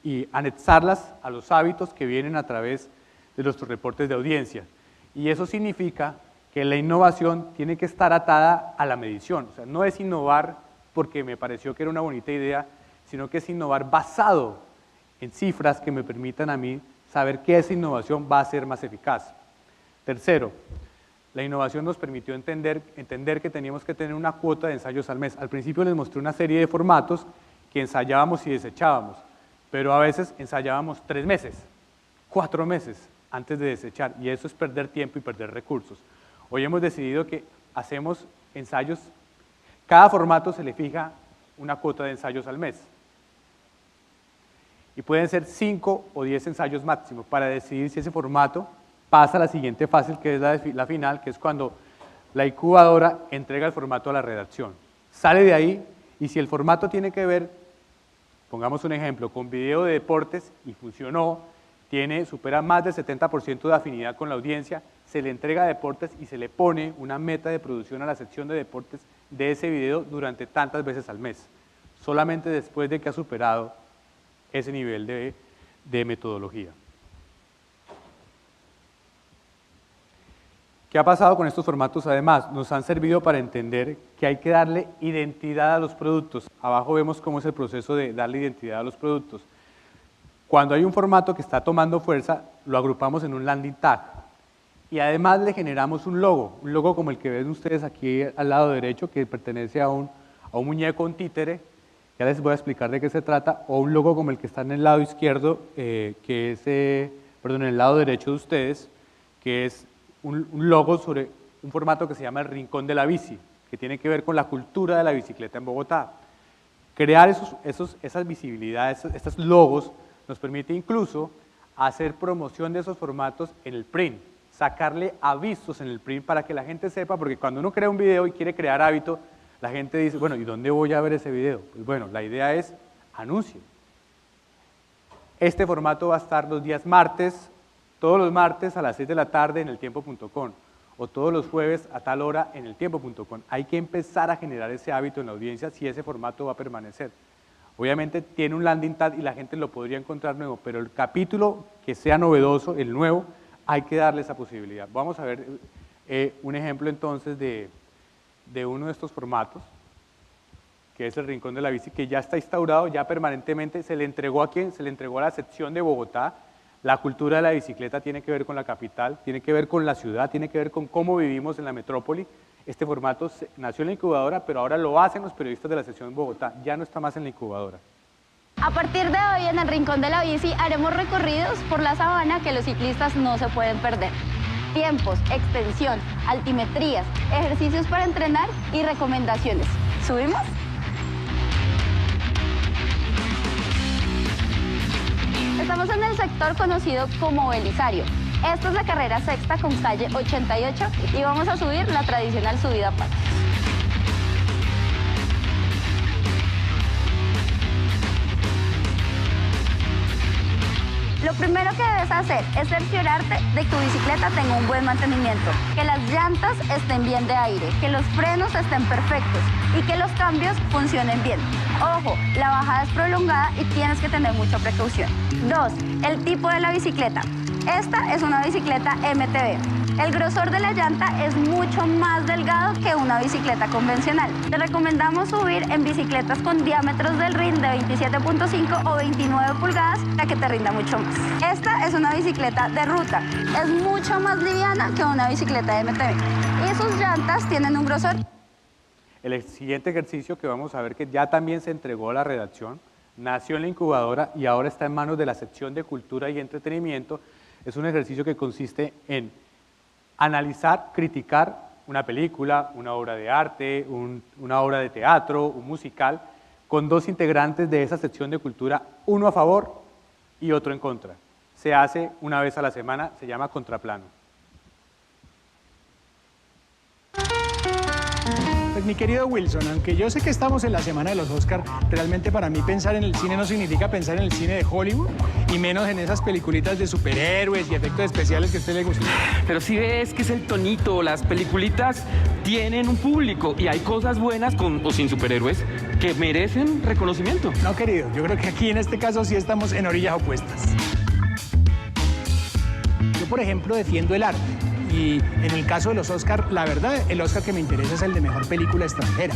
y anexarlas a los hábitos que vienen a través de nuestros reportes de audiencia. Y eso significa que la innovación tiene que estar atada a la medición. O sea, no es innovar porque me pareció que era una bonita idea, sino que es innovar basado en cifras que me permitan a mí saber que esa innovación va a ser más eficaz. Tercero, la innovación nos permitió entender que teníamos que tener una cuota de ensayos al mes. Al principio les mostré una serie de formatos que ensayábamos y desechábamos, pero a veces ensayábamos 3 meses, 4 meses antes de desechar, y eso es perder tiempo y perder recursos. Hoy hemos decidido que hacemos ensayos, cada formato se le fija una cuota de ensayos al mes. Y pueden ser 5 o 10 ensayos máximo para decidir si ese formato pasa a la siguiente fase, que es la final, que es cuando la incubadora entrega el formato a la redacción. Sale de ahí y si el formato tiene que ver, pongamos un ejemplo, con video de deportes y funcionó, supera más del 70% de afinidad con la audiencia, se le entrega a deportes y se le pone una meta de producción a la sección de deportes de ese video durante tantas veces al mes, solamente después de que ha superado ese nivel de metodología. ¿Qué ha pasado con estos formatos? Además, nos han servido para entender que hay que darle identidad a los productos. Abajo vemos cómo es el proceso de darle identidad a los productos. Cuando hay un formato que está tomando fuerza, lo agrupamos en un landing tag. Y además le generamos un logo como el que ven ustedes aquí al lado derecho, que pertenece a un muñeco, un títere. Ya les voy a explicar de qué se trata. O un logo como el que está en el lado izquierdo, en el lado derecho de ustedes, que es un logo un formato que se llama el Rincón de la Bici, que tiene que ver con la cultura de la bicicleta en Bogotá. Crear esas visibilidades, estos logos, nos permite incluso hacer promoción de esos formatos en el print, sacarle avisos en el print para que la gente sepa, porque cuando uno crea un video y quiere crear hábito, la gente dice, bueno, ¿y dónde voy a ver ese video? Pues bueno, la idea es anuncio. Este formato va a estar los días martes, todos los martes a las 6 de la tarde en eltiempo.com o todos los jueves a tal hora en eltiempo.com. Hay que empezar a generar ese hábito en la audiencia si ese formato va a permanecer. Obviamente tiene un landing tag y la gente lo podría encontrar nuevo, pero el capítulo que sea novedoso, el nuevo, hay que darle esa posibilidad. Vamos a ver un ejemplo entonces de uno de estos formatos, que es el Rincón de la Bici, que ya está instaurado, ya permanentemente. ¿Se le entregó a quién? Se le entregó a la sección de Bogotá. La cultura de la bicicleta tiene que ver con la capital, tiene que ver con la ciudad, tiene que ver con cómo vivimos en la metrópoli. Este formato nació en la incubadora, pero ahora lo hacen los periodistas de la sección de Bogotá, ya no está más en la incubadora. A partir de hoy en el Rincón de la Bici haremos recorridos por la sabana que los ciclistas no se pueden perder. Tiempos, extensión, altimetrías, ejercicios para entrenar y recomendaciones. ¿Subimos? Estamos en el sector conocido como Belisario. Esta es la carrera sexta con calle 88 y vamos a subir la tradicional subida a patios. Lo primero que debes hacer es cerciorarte de que tu bicicleta tenga un buen mantenimiento, que las llantas estén bien de aire, que los frenos estén perfectos y que los cambios funcionen bien. Ojo, la bajada es prolongada y tienes que tener mucha precaución. 2. El tipo de la bicicleta. Esta es una bicicleta MTB. El grosor de la llanta es mucho más delgado que una bicicleta convencional. Te recomendamos subir en bicicletas con diámetros del rin de 27.5 o 29 pulgadas para que te rinda mucho más. Esta es una bicicleta de ruta. Es mucho más liviana que una bicicleta MTB. Y sus llantas tienen un grosor. El siguiente ejercicio que vamos a ver, que ya también se entregó a la redacción, nació en la incubadora y ahora está en manos de la sección de cultura y entretenimiento. Es un ejercicio que consiste en analizar, criticar una película, una obra de arte, una obra de teatro, un musical, con dos integrantes de esa sección de cultura, uno a favor y otro en contra. Se hace una vez a la semana, se llama Contraplano. Pues mi querido Wilson, aunque yo sé que estamos en la semana de los Oscar, realmente para mí pensar en el cine no significa pensar en el cine de Hollywood y menos en esas peliculitas de superhéroes y efectos especiales que a usted le gustan. Pero si ves que es el tonito, las peliculitas tienen un público y hay cosas buenas con o sin superhéroes que merecen reconocimiento. No, querido, yo creo que aquí en este caso sí estamos en orillas opuestas. Yo, por ejemplo, defiendo el arte. Y en el caso de los Oscar, la verdad, el Oscar que me interesa es el de Mejor Película Extranjera.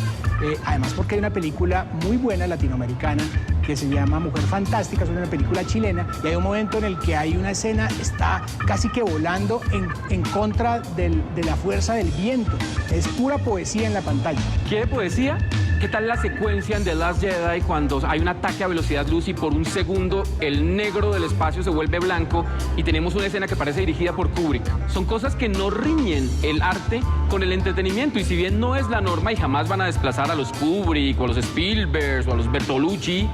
Además porque hay una película muy buena latinoamericana que se llama Mujer Fantástica, es una película chilena, y hay un momento en el que hay una escena, está casi que volando en contra de la fuerza del viento. Es pura poesía en la pantalla. ¿Quiere poesía? ¿Qué tal la secuencia en The Last Jedi cuando hay un ataque a velocidad luz y por un segundo el negro del espacio se vuelve blanco y tenemos una escena que parece dirigida por Kubrick? Son cosas que no riñen el arte con el entretenimiento y si bien no es la norma y jamás van a desplazar a los Kubrick o a los Spielberg o a los Bertolucci,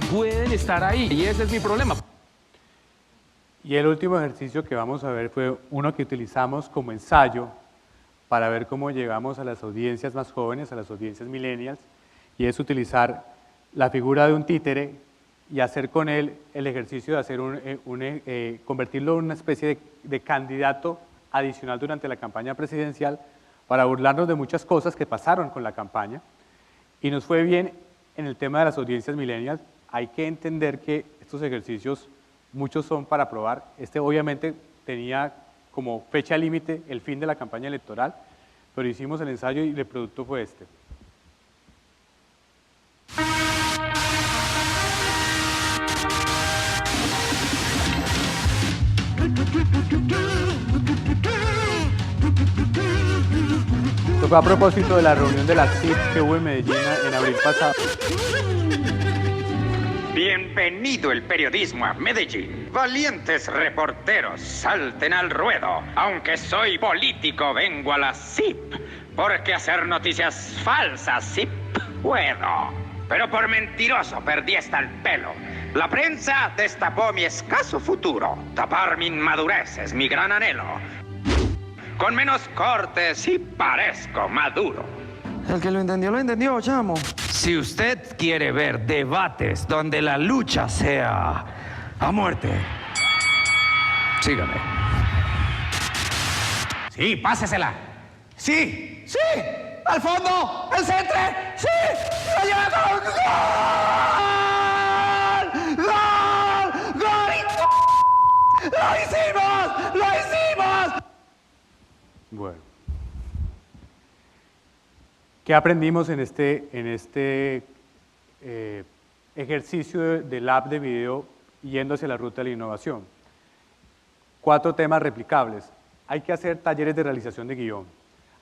pueden estar ahí y ese es mi problema. Y el último ejercicio que vamos a ver fue uno que utilizamos como ensayo para ver cómo llegamos a las audiencias más jóvenes, a las audiencias millennials, y es utilizar la figura de un títere y hacer con él el ejercicio de hacer convertirlo en una especie de candidato adicional durante la campaña presidencial para burlarnos de muchas cosas que pasaron con la campaña. Y nos fue bien en el tema de las audiencias millennials. Hay que entender que estos ejercicios, muchos son para probar. Este obviamente tenía como fecha límite el fin de la campaña electoral, pero hicimos el ensayo y el producto fue este. Esto fue a propósito de la reunión de la CID que hubo en Medellín en abril pasado. Bienvenido el periodismo a Medellín. Valientes reporteros, salten al ruedo. Aunque soy político, vengo a la CIP. Porque hacer noticias falsas sí puedo. Pero por mentiroso perdí hasta el pelo. La prensa destapó mi escaso futuro. Tapar mi inmadurez es mi gran anhelo. Con menos cortes sí parezco maduro. El que lo entendió, chamo. Si usted quiere ver debates donde la lucha sea a muerte, sígame. Sí, pásesela. Sí, sí, al fondo, el centre, sí, lo lleva con gol, gol, gol, lo hicimos, lo hicimos. Bueno. ¿Qué aprendimos en este ejercicio de lab de video yendo hacia la ruta de la innovación? 4 temas replicables. Hay que hacer talleres de realización de guión.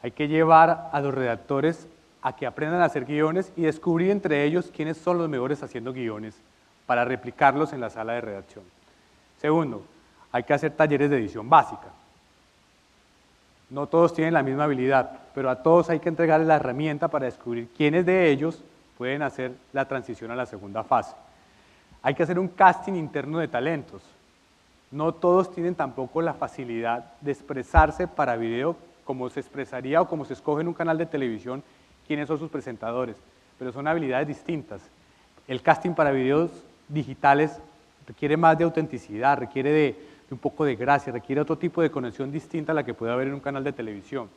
Hay que llevar a los redactores a que aprendan a hacer guiones y descubrir entre ellos quiénes son los mejores haciendo guiones para replicarlos en la sala de redacción. Segundo, hay que hacer talleres de edición básica. No todos tienen la misma habilidad, pero a todos hay que entregarles la herramienta para descubrir quiénes de ellos pueden hacer la transición a la segunda fase. Hay que hacer un casting interno de talentos. No todos tienen tampoco la facilidad de expresarse para video como se expresaría o como se escoge en un canal de televisión quiénes son sus presentadores, pero son habilidades distintas. El casting para videos digitales requiere más de autenticidad, requiere de un poco de gracia, requiere otro tipo de conexión distinta a la que puede haber en un canal de televisión.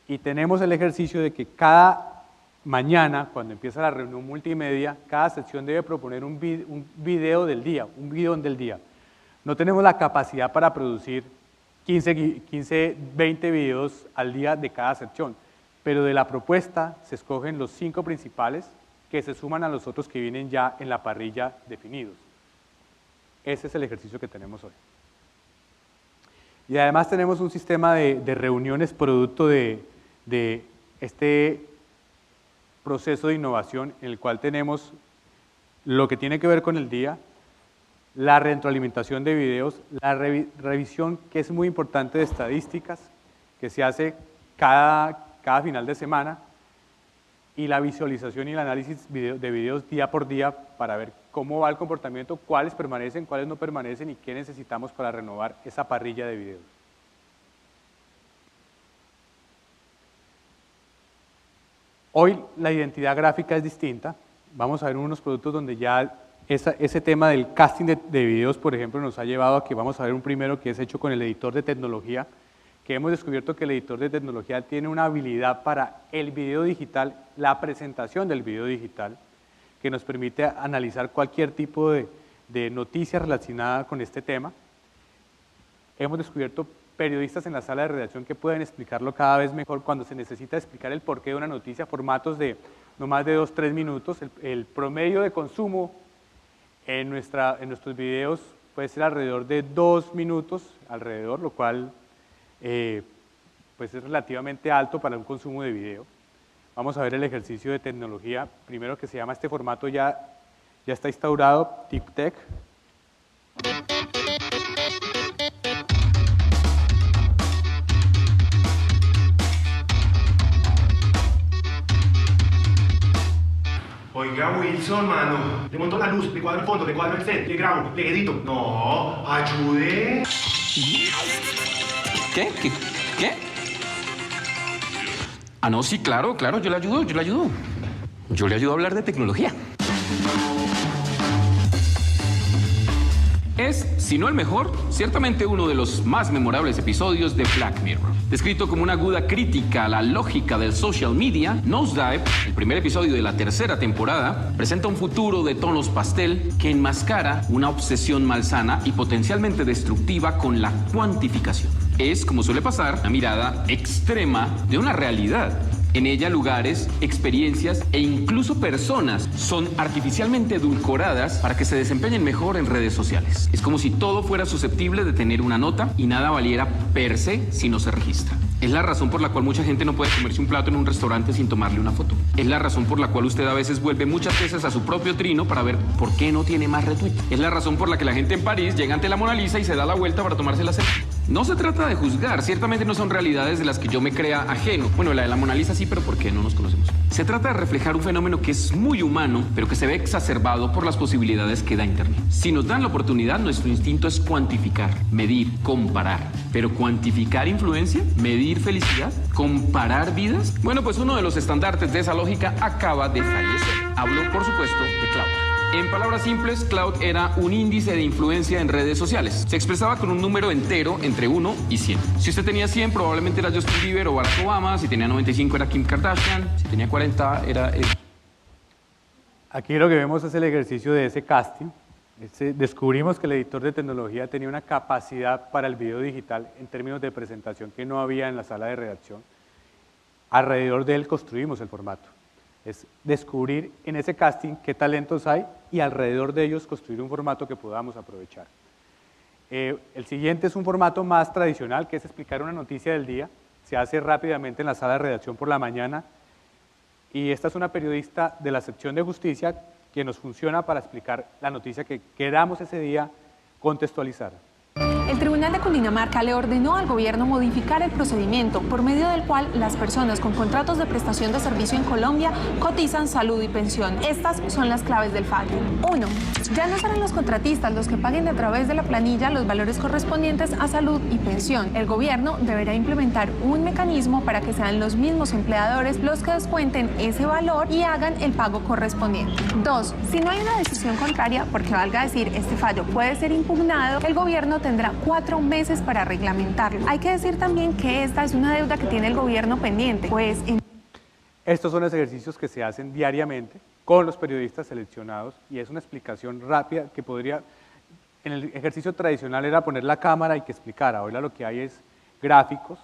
Y tenemos el ejercicio de que cada mañana, cuando empieza la reunión multimedia, cada sección debe proponer un video del día, un guión del día. No tenemos la capacidad para producir 15, 20 videos al día de cada sección, pero de la propuesta se escogen los 5 principales que se suman a los otros que vienen ya en la parrilla definidos. Ese es el ejercicio que tenemos hoy. Y además tenemos un sistema de reuniones producto de este proceso de innovación en el cual tenemos lo que tiene que ver con el día, la retroalimentación de videos, la revisión que es muy importante de estadísticas que se hace cada final de semana y la visualización y el análisis de videos día por día para ver cómo va el comportamiento, cuáles permanecen, cuáles no permanecen y qué necesitamos para renovar esa parrilla de videos. Hoy la identidad gráfica es distinta. Vamos a ver unos productos donde ya ese tema del casting de videos, por ejemplo, nos ha llevado a que vamos a ver un primero que es hecho con el editor de tecnología, que hemos descubierto que el editor de tecnología tiene una habilidad para el video digital, la presentación del video digital, que nos permite analizar cualquier tipo de noticia relacionada con este tema. Hemos descubierto periodistas en la sala de redacción que pueden explicarlo cada vez mejor cuando se necesita explicar el porqué de una noticia, formatos de no más de 2-3 minutos. El promedio de consumo en nuestros videos puede ser alrededor de 2 minutos, lo cual pues es relativamente alto para un consumo de video. Vamos a ver el ejercicio de tecnología, primero que se llama este formato ya está instaurado, TikTok. Oiga, Wilson, mano, le monto la luz, le cuadro el fondo, le cuadro el set, le grabo, le edito. No, ayude. ¿Qué? Ah, no, sí, claro, yo le ayudo. Yo le ayudo a hablar de tecnología. Es, si no el mejor, ciertamente uno de los más memorables episodios de Black Mirror. Descrito como una aguda crítica a la lógica del social media, Nosedive, el primer episodio de la 3ª temporada, presenta un futuro de tonos pastel que enmascara una obsesión malsana y potencialmente destructiva con la cuantificación. Es, como suele pasar, una mirada extrema de una realidad En ella lugares, experiencias e incluso personas son artificialmente edulcoradas para que se desempeñen mejor en redes sociales. Es como si todo fuera susceptible de tener una nota y nada valiera per se si no se registra. Es la razón por la cual mucha gente no puede comerse un plato en un restaurante sin tomarle una foto. Es la razón por la cual usted a veces vuelve muchas veces a su propio trino para ver por qué no tiene más retweet. Es la razón por la que la gente en París llega ante la Mona Lisa y se da la vuelta para tomarse la selfie. No se trata de juzgar, ciertamente no son realidades de las que yo me crea ajeno. Bueno, la de la Mona Lisa sí, pero porque no nos conocemos. Se trata de reflejar un fenómeno que es muy humano, pero que se ve exacerbado por las posibilidades que da Internet. Si nos dan la oportunidad, nuestro instinto es cuantificar, medir, comparar. Pero cuantificar influencia, medir felicidad, comparar vidas. Bueno, pues uno de los estandartes de esa lógica acaba de fallecer. Hablo, por supuesto, de Cloud. En palabras simples, Cloud era un índice de influencia en redes sociales. Se expresaba con un número entero entre 1 y 100. Si usted tenía 100, probablemente era Justin Bieber o Barack Obama. Si tenía 95, era Kim Kardashian. Si tenía 40, era... Aquí lo que vemos es el ejercicio de ese casting. Descubrimos que el editor de tecnología tenía una capacidad para el video digital en términos de presentación que no había en la sala de redacción. Alrededor de él construimos el formato. Es descubrir en ese casting qué talentos hay y alrededor de ellos construir un formato que podamos aprovechar. El siguiente es un formato más tradicional, que es explicar una noticia del día. Se hace rápidamente en la sala de redacción por la mañana y esta es una periodista de la sección de justicia que nos funciona para explicar la noticia que queramos ese día contextualizar. El Tribunal de Cundinamarca le ordenó al gobierno modificar el procedimiento por medio del cual las personas con contratos de prestación de servicio en Colombia cotizan salud y pensión. Estas son las claves del fallo. 1. Ya no serán los contratistas los que paguen a través de la planilla los valores correspondientes a salud y pensión. El gobierno deberá implementar un mecanismo para que sean los mismos empleadores los que descuenten ese valor y hagan el pago correspondiente. 2. Si no hay una decisión contraria, porque valga decir, este fallo puede ser impugnado, el gobierno tendrá 4 meses para reglamentarlo. Hay que decir también que esta es una deuda que tiene el gobierno pendiente, pues... Estos son los ejercicios que se hacen diariamente con los periodistas seleccionados y es una explicación rápida que podría... En el ejercicio tradicional era poner la cámara y que explicara. Ahora lo que hay es gráficos,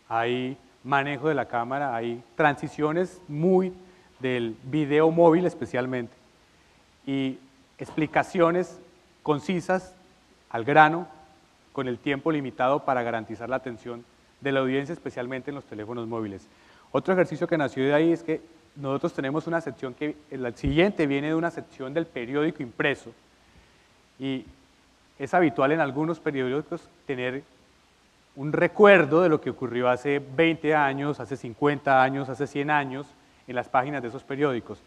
hay manejo de la cámara, hay transiciones muy del video móvil especialmente y explicaciones concisas al grano, con el tiempo limitado para garantizar la atención de la audiencia, especialmente en los teléfonos móviles. Otro ejercicio que nació de ahí es que nosotros tenemos una sección que, el siguiente viene de una sección del periódico impreso, y es habitual en algunos periódicos tener un recuerdo de lo que ocurrió hace 20 años, hace 50 años, hace 100 años, en las páginas de esos periódicos.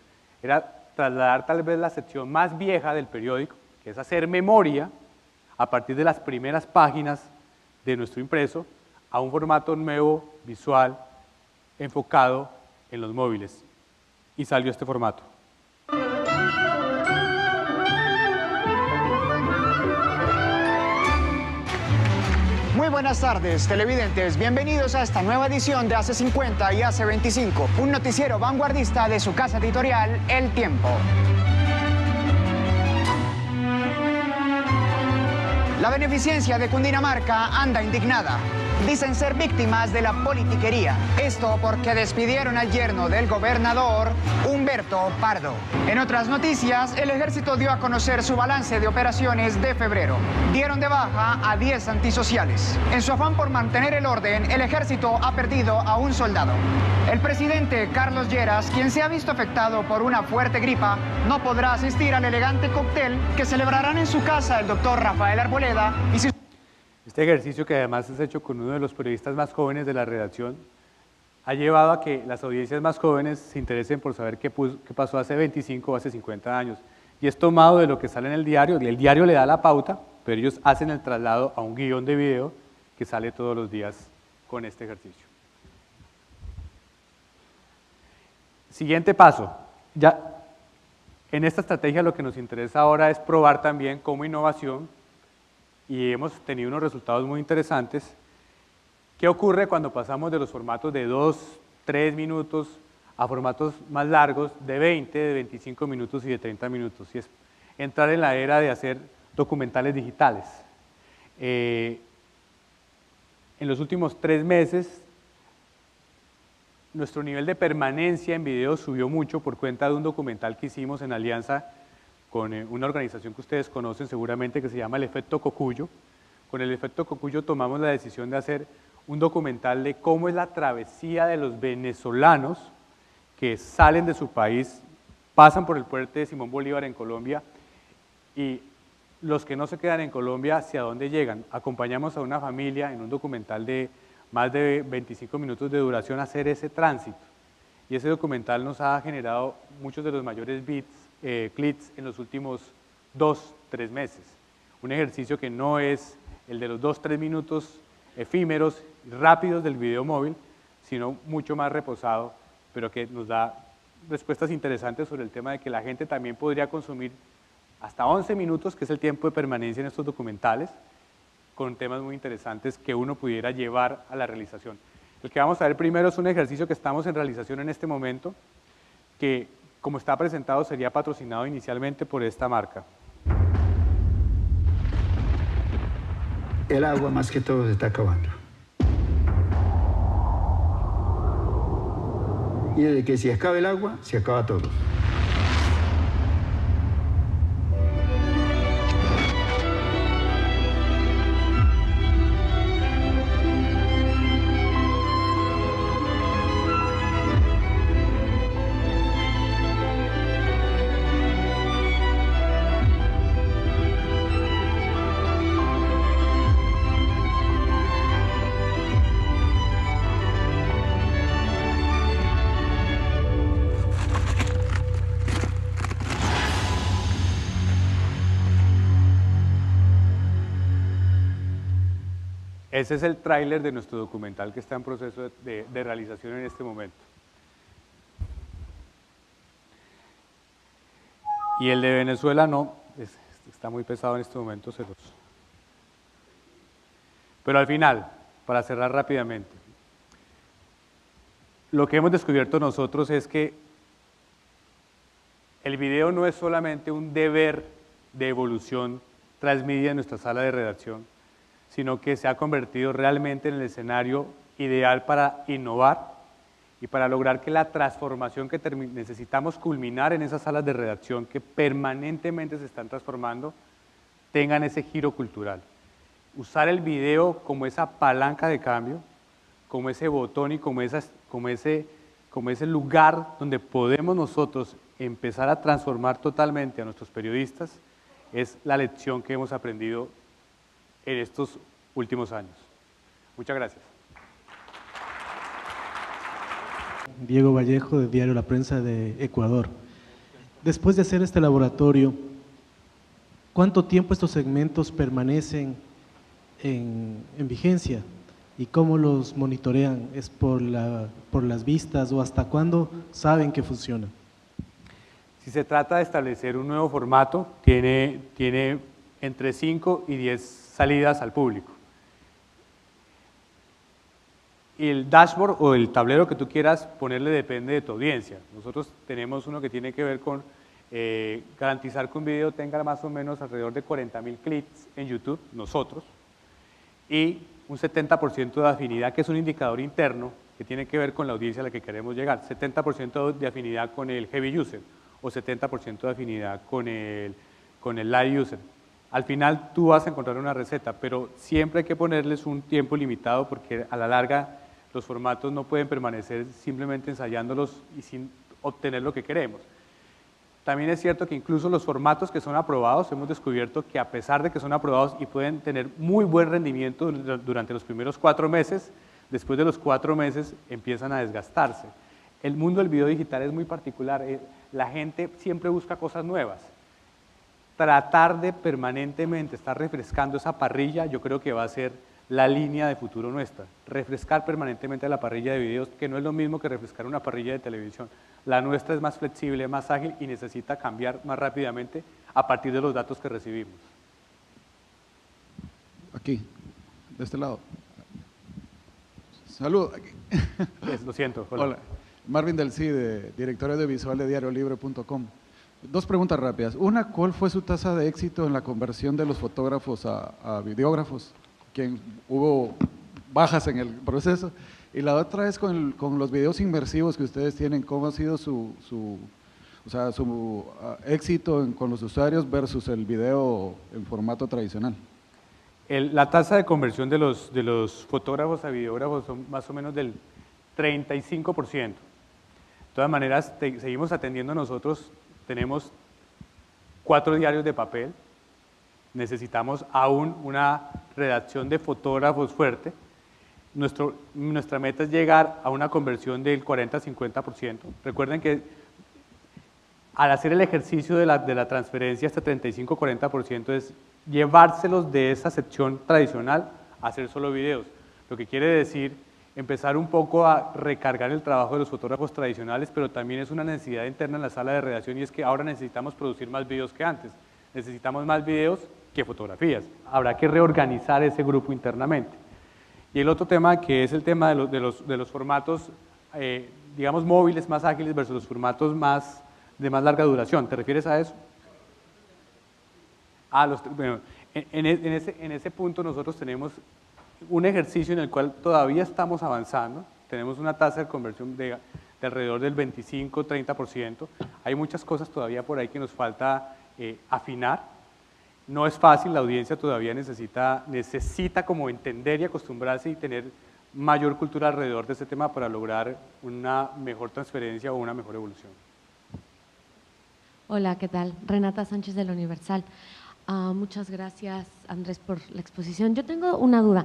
Era trasladar tal vez la sección más vieja del periódico, que es hacer memoria, a partir de las primeras páginas de nuestro impreso, a un formato nuevo, visual, enfocado en los móviles. Y salió este formato. Muy buenas tardes, televidentes. Bienvenidos a esta nueva edición de Hace 50 y Hace 25, un noticiero vanguardista de su casa editorial, El Tiempo. La beneficencia de Cundinamarca anda indignada. Dicen ser víctimas de la politiquería. Esto porque despidieron al yerno del gobernador, Humberto Pardo. En otras noticias, el ejército dio a conocer su balance de operaciones de febrero. Dieron de baja a 10 antisociales. En su afán por mantener el orden, el ejército ha perdido a un soldado. El presidente Carlos Lleras, quien se ha visto afectado por una fuerte gripa, no podrá asistir al elegante cóctel que celebrarán en su casa el doctor Rafael Arboleda y su... Este ejercicio, que además es hecho con uno de los periodistas más jóvenes de la redacción, ha llevado a que las audiencias más jóvenes se interesen por saber qué pasó hace 25 o hace 50 años. Y es tomado de lo que sale en el diario le da la pauta, pero ellos hacen el traslado a un guión de video que sale todos los días con este ejercicio. Siguiente paso. Ya en esta estrategia lo que nos interesa ahora es probar también cómo innovación, y hemos tenido unos resultados muy interesantes. ¿Qué ocurre cuando pasamos de los formatos de 2, 3 minutos a formatos más largos de 20, de 25 minutos y de 30 minutos? Y es entrar en la era de hacer documentales digitales. En los últimos 3 meses nuestro nivel de permanencia en video subió mucho por cuenta de un documental que hicimos en alianza con una organización que ustedes conocen seguramente que se llama El Efecto Cocuyo. Con El Efecto Cocuyo tomamos la decisión de hacer un documental de cómo es la travesía de los venezolanos que salen de su país, pasan por el puerto de Simón Bolívar en Colombia y los que no se quedan en Colombia, ¿hacia dónde llegan? Acompañamos a una familia en un documental de más de 25 minutos de duración a hacer ese tránsito. Y ese documental nos ha generado muchos de los mayores clics en los últimos 2-3 meses. Un ejercicio que no es el de los 2-3 minutos efímeros, rápidos del video móvil, sino mucho más reposado, pero que nos da respuestas interesantes sobre el tema de que la gente también podría consumir hasta 11 minutos, que es el tiempo de permanencia en estos documentales, con temas muy interesantes que uno pudiera llevar a la realización. El que vamos a ver primero es un ejercicio que estamos en realización en este momento, que como está presentado sería patrocinado inicialmente por esta marca. El agua más que todo se está acabando. Y desde que se acaba el agua, se acaba todo. Ese es el tráiler de nuestro documental que está en proceso de realización en este momento. Y el de Venezuela no, está muy pesado en este momento. Pero al final, para cerrar rápidamente, lo que hemos descubierto nosotros es que el video no es solamente un deber de evolución transmedia en nuestra sala de redacción, sino que se ha convertido realmente en el escenario ideal para innovar y para lograr que la transformación que necesitamos culminar en esas salas de redacción que permanentemente se están transformando, tengan ese giro cultural. Usar el video como esa palanca de cambio, como ese botón y como ese lugar donde podemos nosotros empezar a transformar totalmente a nuestros periodistas, es la lección que hemos aprendido en estos últimos años. Muchas gracias. Diego Vallejo, de Diario La Prensa de Ecuador. Después de hacer este laboratorio, ¿cuánto tiempo estos segmentos permanecen en vigencia? ¿Y cómo los monitorean? ¿Es por las vistas o hasta cuándo saben que funciona? Si se trata de establecer un nuevo formato, tiene entre 5 y 10 salidas al público. Y el dashboard o el tablero que tú quieras ponerle depende de tu audiencia. Nosotros tenemos uno que tiene que ver con garantizar que un video tenga más o menos alrededor de 40.000 clics en YouTube, nosotros, y un 70% de afinidad, que es un indicador interno que tiene que ver con la audiencia a la que queremos llegar. 70% de afinidad con el heavy user o 70% de afinidad con el light user. Al final tú vas a encontrar una receta, pero siempre hay que ponerles un tiempo limitado porque a la larga los formatos no pueden permanecer simplemente ensayándolos y sin obtener lo que queremos. También es cierto que incluso los formatos que son aprobados, hemos descubierto que a pesar de que son aprobados y pueden tener muy buen rendimiento durante los primeros 4 meses, después de los 4 meses empiezan a desgastarse. El mundo del video digital es muy particular, la gente siempre busca cosas nuevas. Tratar de permanentemente estar refrescando esa parrilla, yo creo que va a ser la línea de futuro nuestra. Refrescar permanentemente la parrilla de videos, que no es lo mismo que refrescar una parrilla de televisión. La nuestra es más flexible, más ágil y necesita cambiar más rápidamente a partir de los datos que recibimos. Aquí, de este lado. Salud. Lo siento. Hola. Marvin del CIDE, director audiovisual de diariolibre.com. 2 preguntas rápidas. Una, ¿cuál fue su tasa de éxito en la conversión de los fotógrafos a videógrafos? ¿Hubo bajas en el proceso? Y la otra es con los videos inmersivos que ustedes tienen, ¿cómo ha sido su éxito con los usuarios versus el video en formato tradicional? La tasa de conversión de los fotógrafos a videógrafos son más o menos del 35%. De todas maneras, seguimos atendiendo nosotros, tenemos 4 diarios de papel, necesitamos aún una redacción de fotógrafos fuerte. Nuestra meta es llegar a una conversión del 40-50%. Recuerden que al hacer el ejercicio de la transferencia, este 35-40% es llevárselos de esa sección tradicional a hacer solo videos. Lo que quiere decir empezar un poco a recargar el trabajo de los fotógrafos tradicionales, pero también es una necesidad interna en la sala de redacción y es que ahora necesitamos producir más videos que antes. Necesitamos más videos que fotografías. Habrá que reorganizar ese grupo internamente. Y el otro tema, que es el tema de los formatos, digamos, móviles más ágiles versus los formatos de más larga duración. ¿Te refieres a eso? Bueno, en ese punto nosotros tenemos un ejercicio en el cual todavía estamos avanzando. Tenemos una tasa de conversión de alrededor del 25-30%. Hay muchas cosas todavía por ahí que nos falta afinar. No es fácil, la audiencia todavía necesita como entender y acostumbrarse y tener mayor cultura alrededor de este tema para lograr una mejor transferencia o una mejor evolución. Hola, ¿qué tal? Renata Sánchez del Universal. Muchas gracias, Andrés, por la exposición. Yo tengo una duda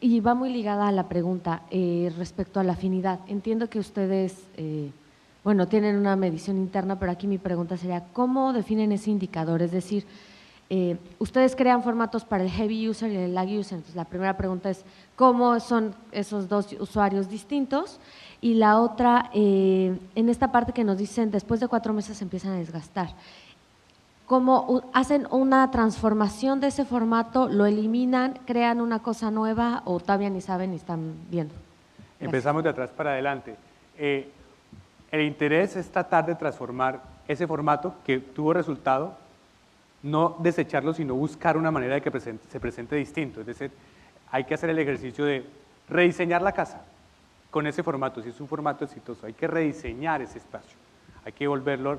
y va muy ligada a la pregunta respecto a la afinidad. Entiendo que ustedes, bueno, tienen una medición interna, pero aquí mi pregunta sería, ¿cómo definen ese indicador? Es decir, ustedes crean formatos para el heavy user y el light user. Entonces, la primera pregunta es, ¿cómo son esos dos usuarios distintos? Y la otra, en esta parte que nos dicen, después de 4 meses se empiezan a desgastar. ¿Cómo hacen una transformación de ese formato? ¿Lo eliminan? ¿Crean una cosa nueva? ¿O todavía ni saben ni están viendo? Gracias. Empezamos de atrás para adelante. El interés es tratar de transformar ese formato que tuvo resultado, no desecharlo, sino buscar una manera de que se presente distinto. Es decir, hay que hacer el ejercicio de rediseñar la casa con ese formato. Si es un formato exitoso, hay que rediseñar ese espacio. Hay que volverlo,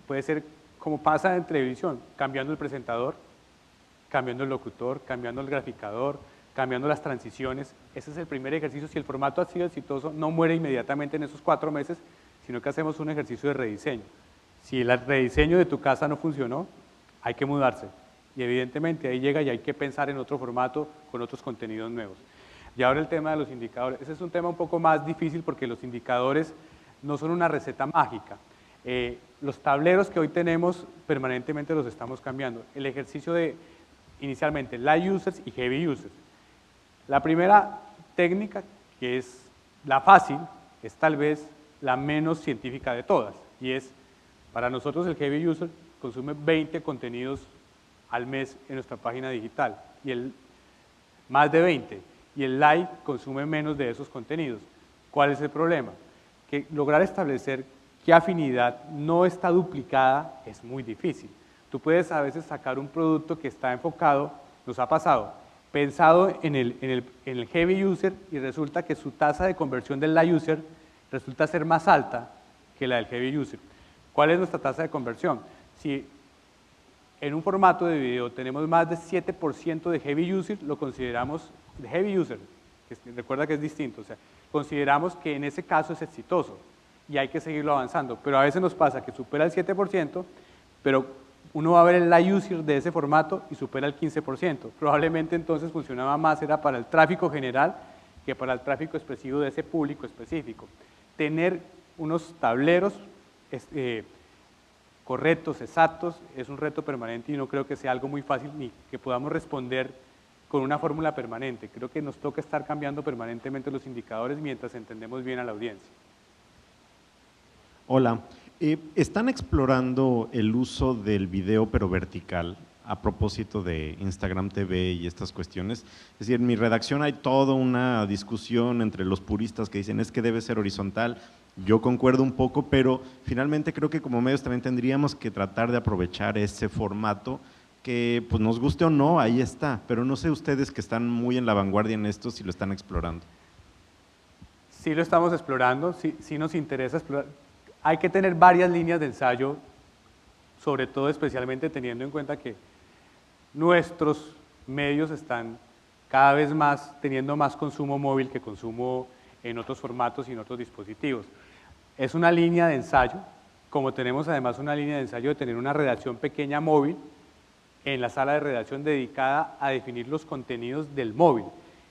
puede ser como pasa en televisión, cambiando el presentador, cambiando el locutor, cambiando el graficador, cambiando las transiciones. Ese es el primer ejercicio. Si el formato ha sido exitoso, no muere inmediatamente en esos 4 meses, sino que hacemos un ejercicio de rediseño. Si el rediseño de tu casa no funcionó, hay que mudarse. Y evidentemente ahí llega y hay que pensar en otro formato con otros contenidos nuevos. Y ahora el tema de los indicadores. Ese es un tema un poco más difícil porque los indicadores no son una receta mágica. Los tableros que hoy tenemos permanentemente los estamos cambiando. El ejercicio de, inicialmente, light users y heavy users. La primera técnica, que es la fácil, es tal vez la menos científica de todas. Y es, para nosotros el heavy user consume 20 contenidos al mes en nuestra página digital. Más de 20. Y el light consume menos de esos contenidos. ¿Cuál es el problema? Que lograr establecer qué afinidad no está duplicada es muy difícil. Tú puedes a veces sacar un producto que está enfocado, nos ha pasado, pensado en el heavy user y resulta que su tasa de conversión del light user resulta ser más alta que la del heavy user. ¿Cuál es nuestra tasa de conversión? Si en un formato de video tenemos más de 7% de heavy user, lo consideramos de heavy user, recuerda que es distinto, o sea, consideramos que en ese caso es exitoso y hay que seguirlo avanzando, pero a veces nos pasa que supera el 7%, pero uno va a ver el light user de ese formato y supera el 15%. Probablemente entonces funcionaba más, era para el tráfico general que para el tráfico expresivo de ese público específico. Tener unos tableros correctos, exactos, es un reto permanente y no creo que sea algo muy fácil ni que podamos responder con una fórmula permanente. Creo que nos toca estar cambiando permanentemente los indicadores mientras entendemos bien a la audiencia. Hola, ¿están explorando el uso del video pero vertical a propósito de Instagram TV y estas cuestiones? Es decir, en mi redacción hay toda una discusión entre los puristas que dicen es que debe ser horizontal. Yo concuerdo un poco, pero finalmente creo que como medios también tendríamos que tratar de aprovechar ese formato que pues nos guste o no, ahí está, pero no sé ustedes que están muy en la vanguardia en esto si lo están explorando. Sí lo estamos explorando, sí nos interesa explorar. Hay que tener varias líneas de ensayo, sobre todo especialmente teniendo en cuenta que nuestros medios están cada vez más teniendo más consumo móvil que consumo en otros formatos y en otros dispositivos. Es una línea de ensayo, como tenemos además una línea de ensayo de tener una redacción pequeña móvil en la sala de redacción dedicada a definir los contenidos del móvil.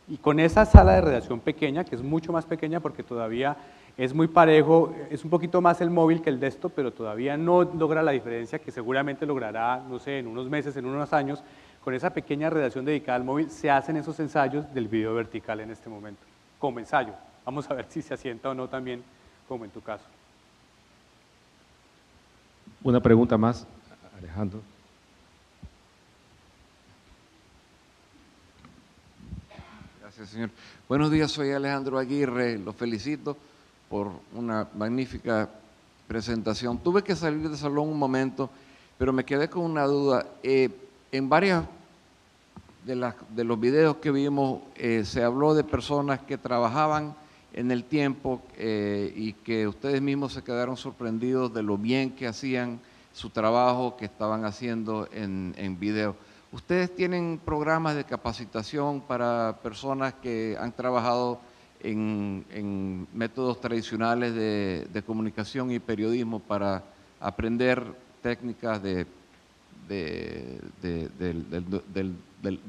Y con esa sala de redacción pequeña, que es mucho más pequeña porque todavía es muy parejo, es un poquito más el móvil que el desktop, pero todavía no logra la diferencia que seguramente logrará, no sé, en unos meses, en unos años. Con esa pequeña redacción dedicada al móvil se hacen esos ensayos del video vertical en este momento, como ensayo. Vamos a ver si se asienta o no también, como en tu caso. Una pregunta más, Alejandro. Gracias, señor. Buenos días, soy Alejandro Aguirre. Los felicito por una magnífica presentación. Tuve que salir del salón un momento, pero me quedé con una duda. En varias de los videos que vimos se habló de personas que trabajaban en el tiempo y que ustedes mismos se quedaron sorprendidos de lo bien que hacían su trabajo que estaban haciendo en video. ¿Ustedes tienen programas de capacitación para personas que han trabajado en métodos tradicionales de comunicación y periodismo para aprender técnicas de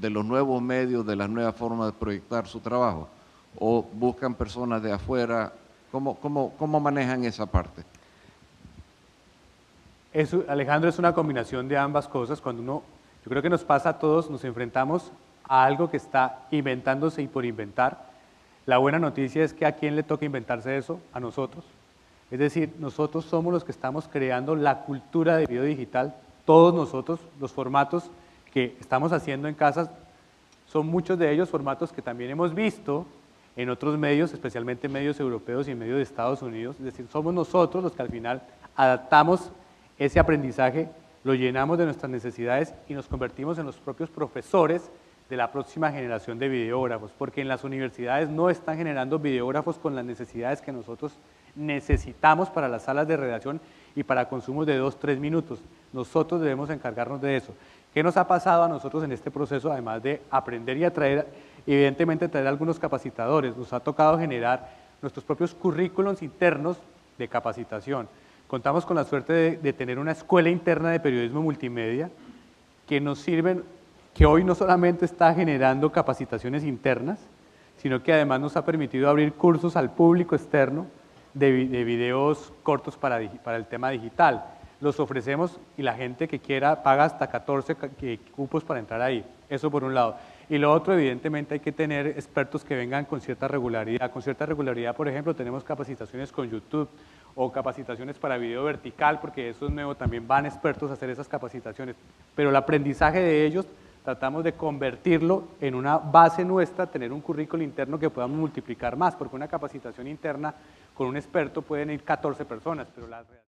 los nuevos medios, de las nuevas formas de proyectar su trabajo? ¿O buscan personas de afuera? ¿Cómo manejan esa parte? Alejandro, es una combinación de ambas cosas. Yo creo que nos pasa a todos, nos enfrentamos a algo que está inventándose y por inventar. La buena noticia es que ¿a quién le toca inventarse eso? A nosotros. Es decir, nosotros somos los que estamos creando la cultura de video digital. Todos nosotros, los formatos que estamos haciendo en casa, son muchos de ellos formatos que también hemos visto en otros medios, especialmente medios europeos y medios de Estados Unidos. Es decir, somos nosotros los que al final adaptamos ese aprendizaje, lo llenamos de nuestras necesidades y nos convertimos en los propios profesores de la próxima generación de videógrafos, porque en las universidades no están generando videógrafos con las necesidades que nosotros necesitamos para las salas de redacción y para consumos de 2-3 minutos. Nosotros debemos encargarnos de eso. ¿Qué nos ha pasado a nosotros en este proceso? Además de aprender y atraer, evidentemente traer algunos capacitadores, nos ha tocado generar nuestros propios currículums internos de capacitación. Contamos con la suerte de tener una escuela interna de periodismo multimedia que nos sirven, que hoy no solamente está generando capacitaciones internas, sino que además nos ha permitido abrir cursos al público externo de videos cortos para el tema digital. Los ofrecemos y la gente que quiera paga hasta 14 cupos para entrar ahí. Eso por un lado. Y lo otro, evidentemente, hay que tener expertos que vengan con cierta regularidad. Con cierta regularidad, por ejemplo, tenemos capacitaciones con YouTube o capacitaciones para video vertical, porque eso es nuevo, también van expertos a hacer esas capacitaciones. Pero el aprendizaje de ellos tratamos de convertirlo en una base nuestra, tener un currículo interno que podamos multiplicar más, porque una capacitación interna con un experto pueden ir 14 personas, pero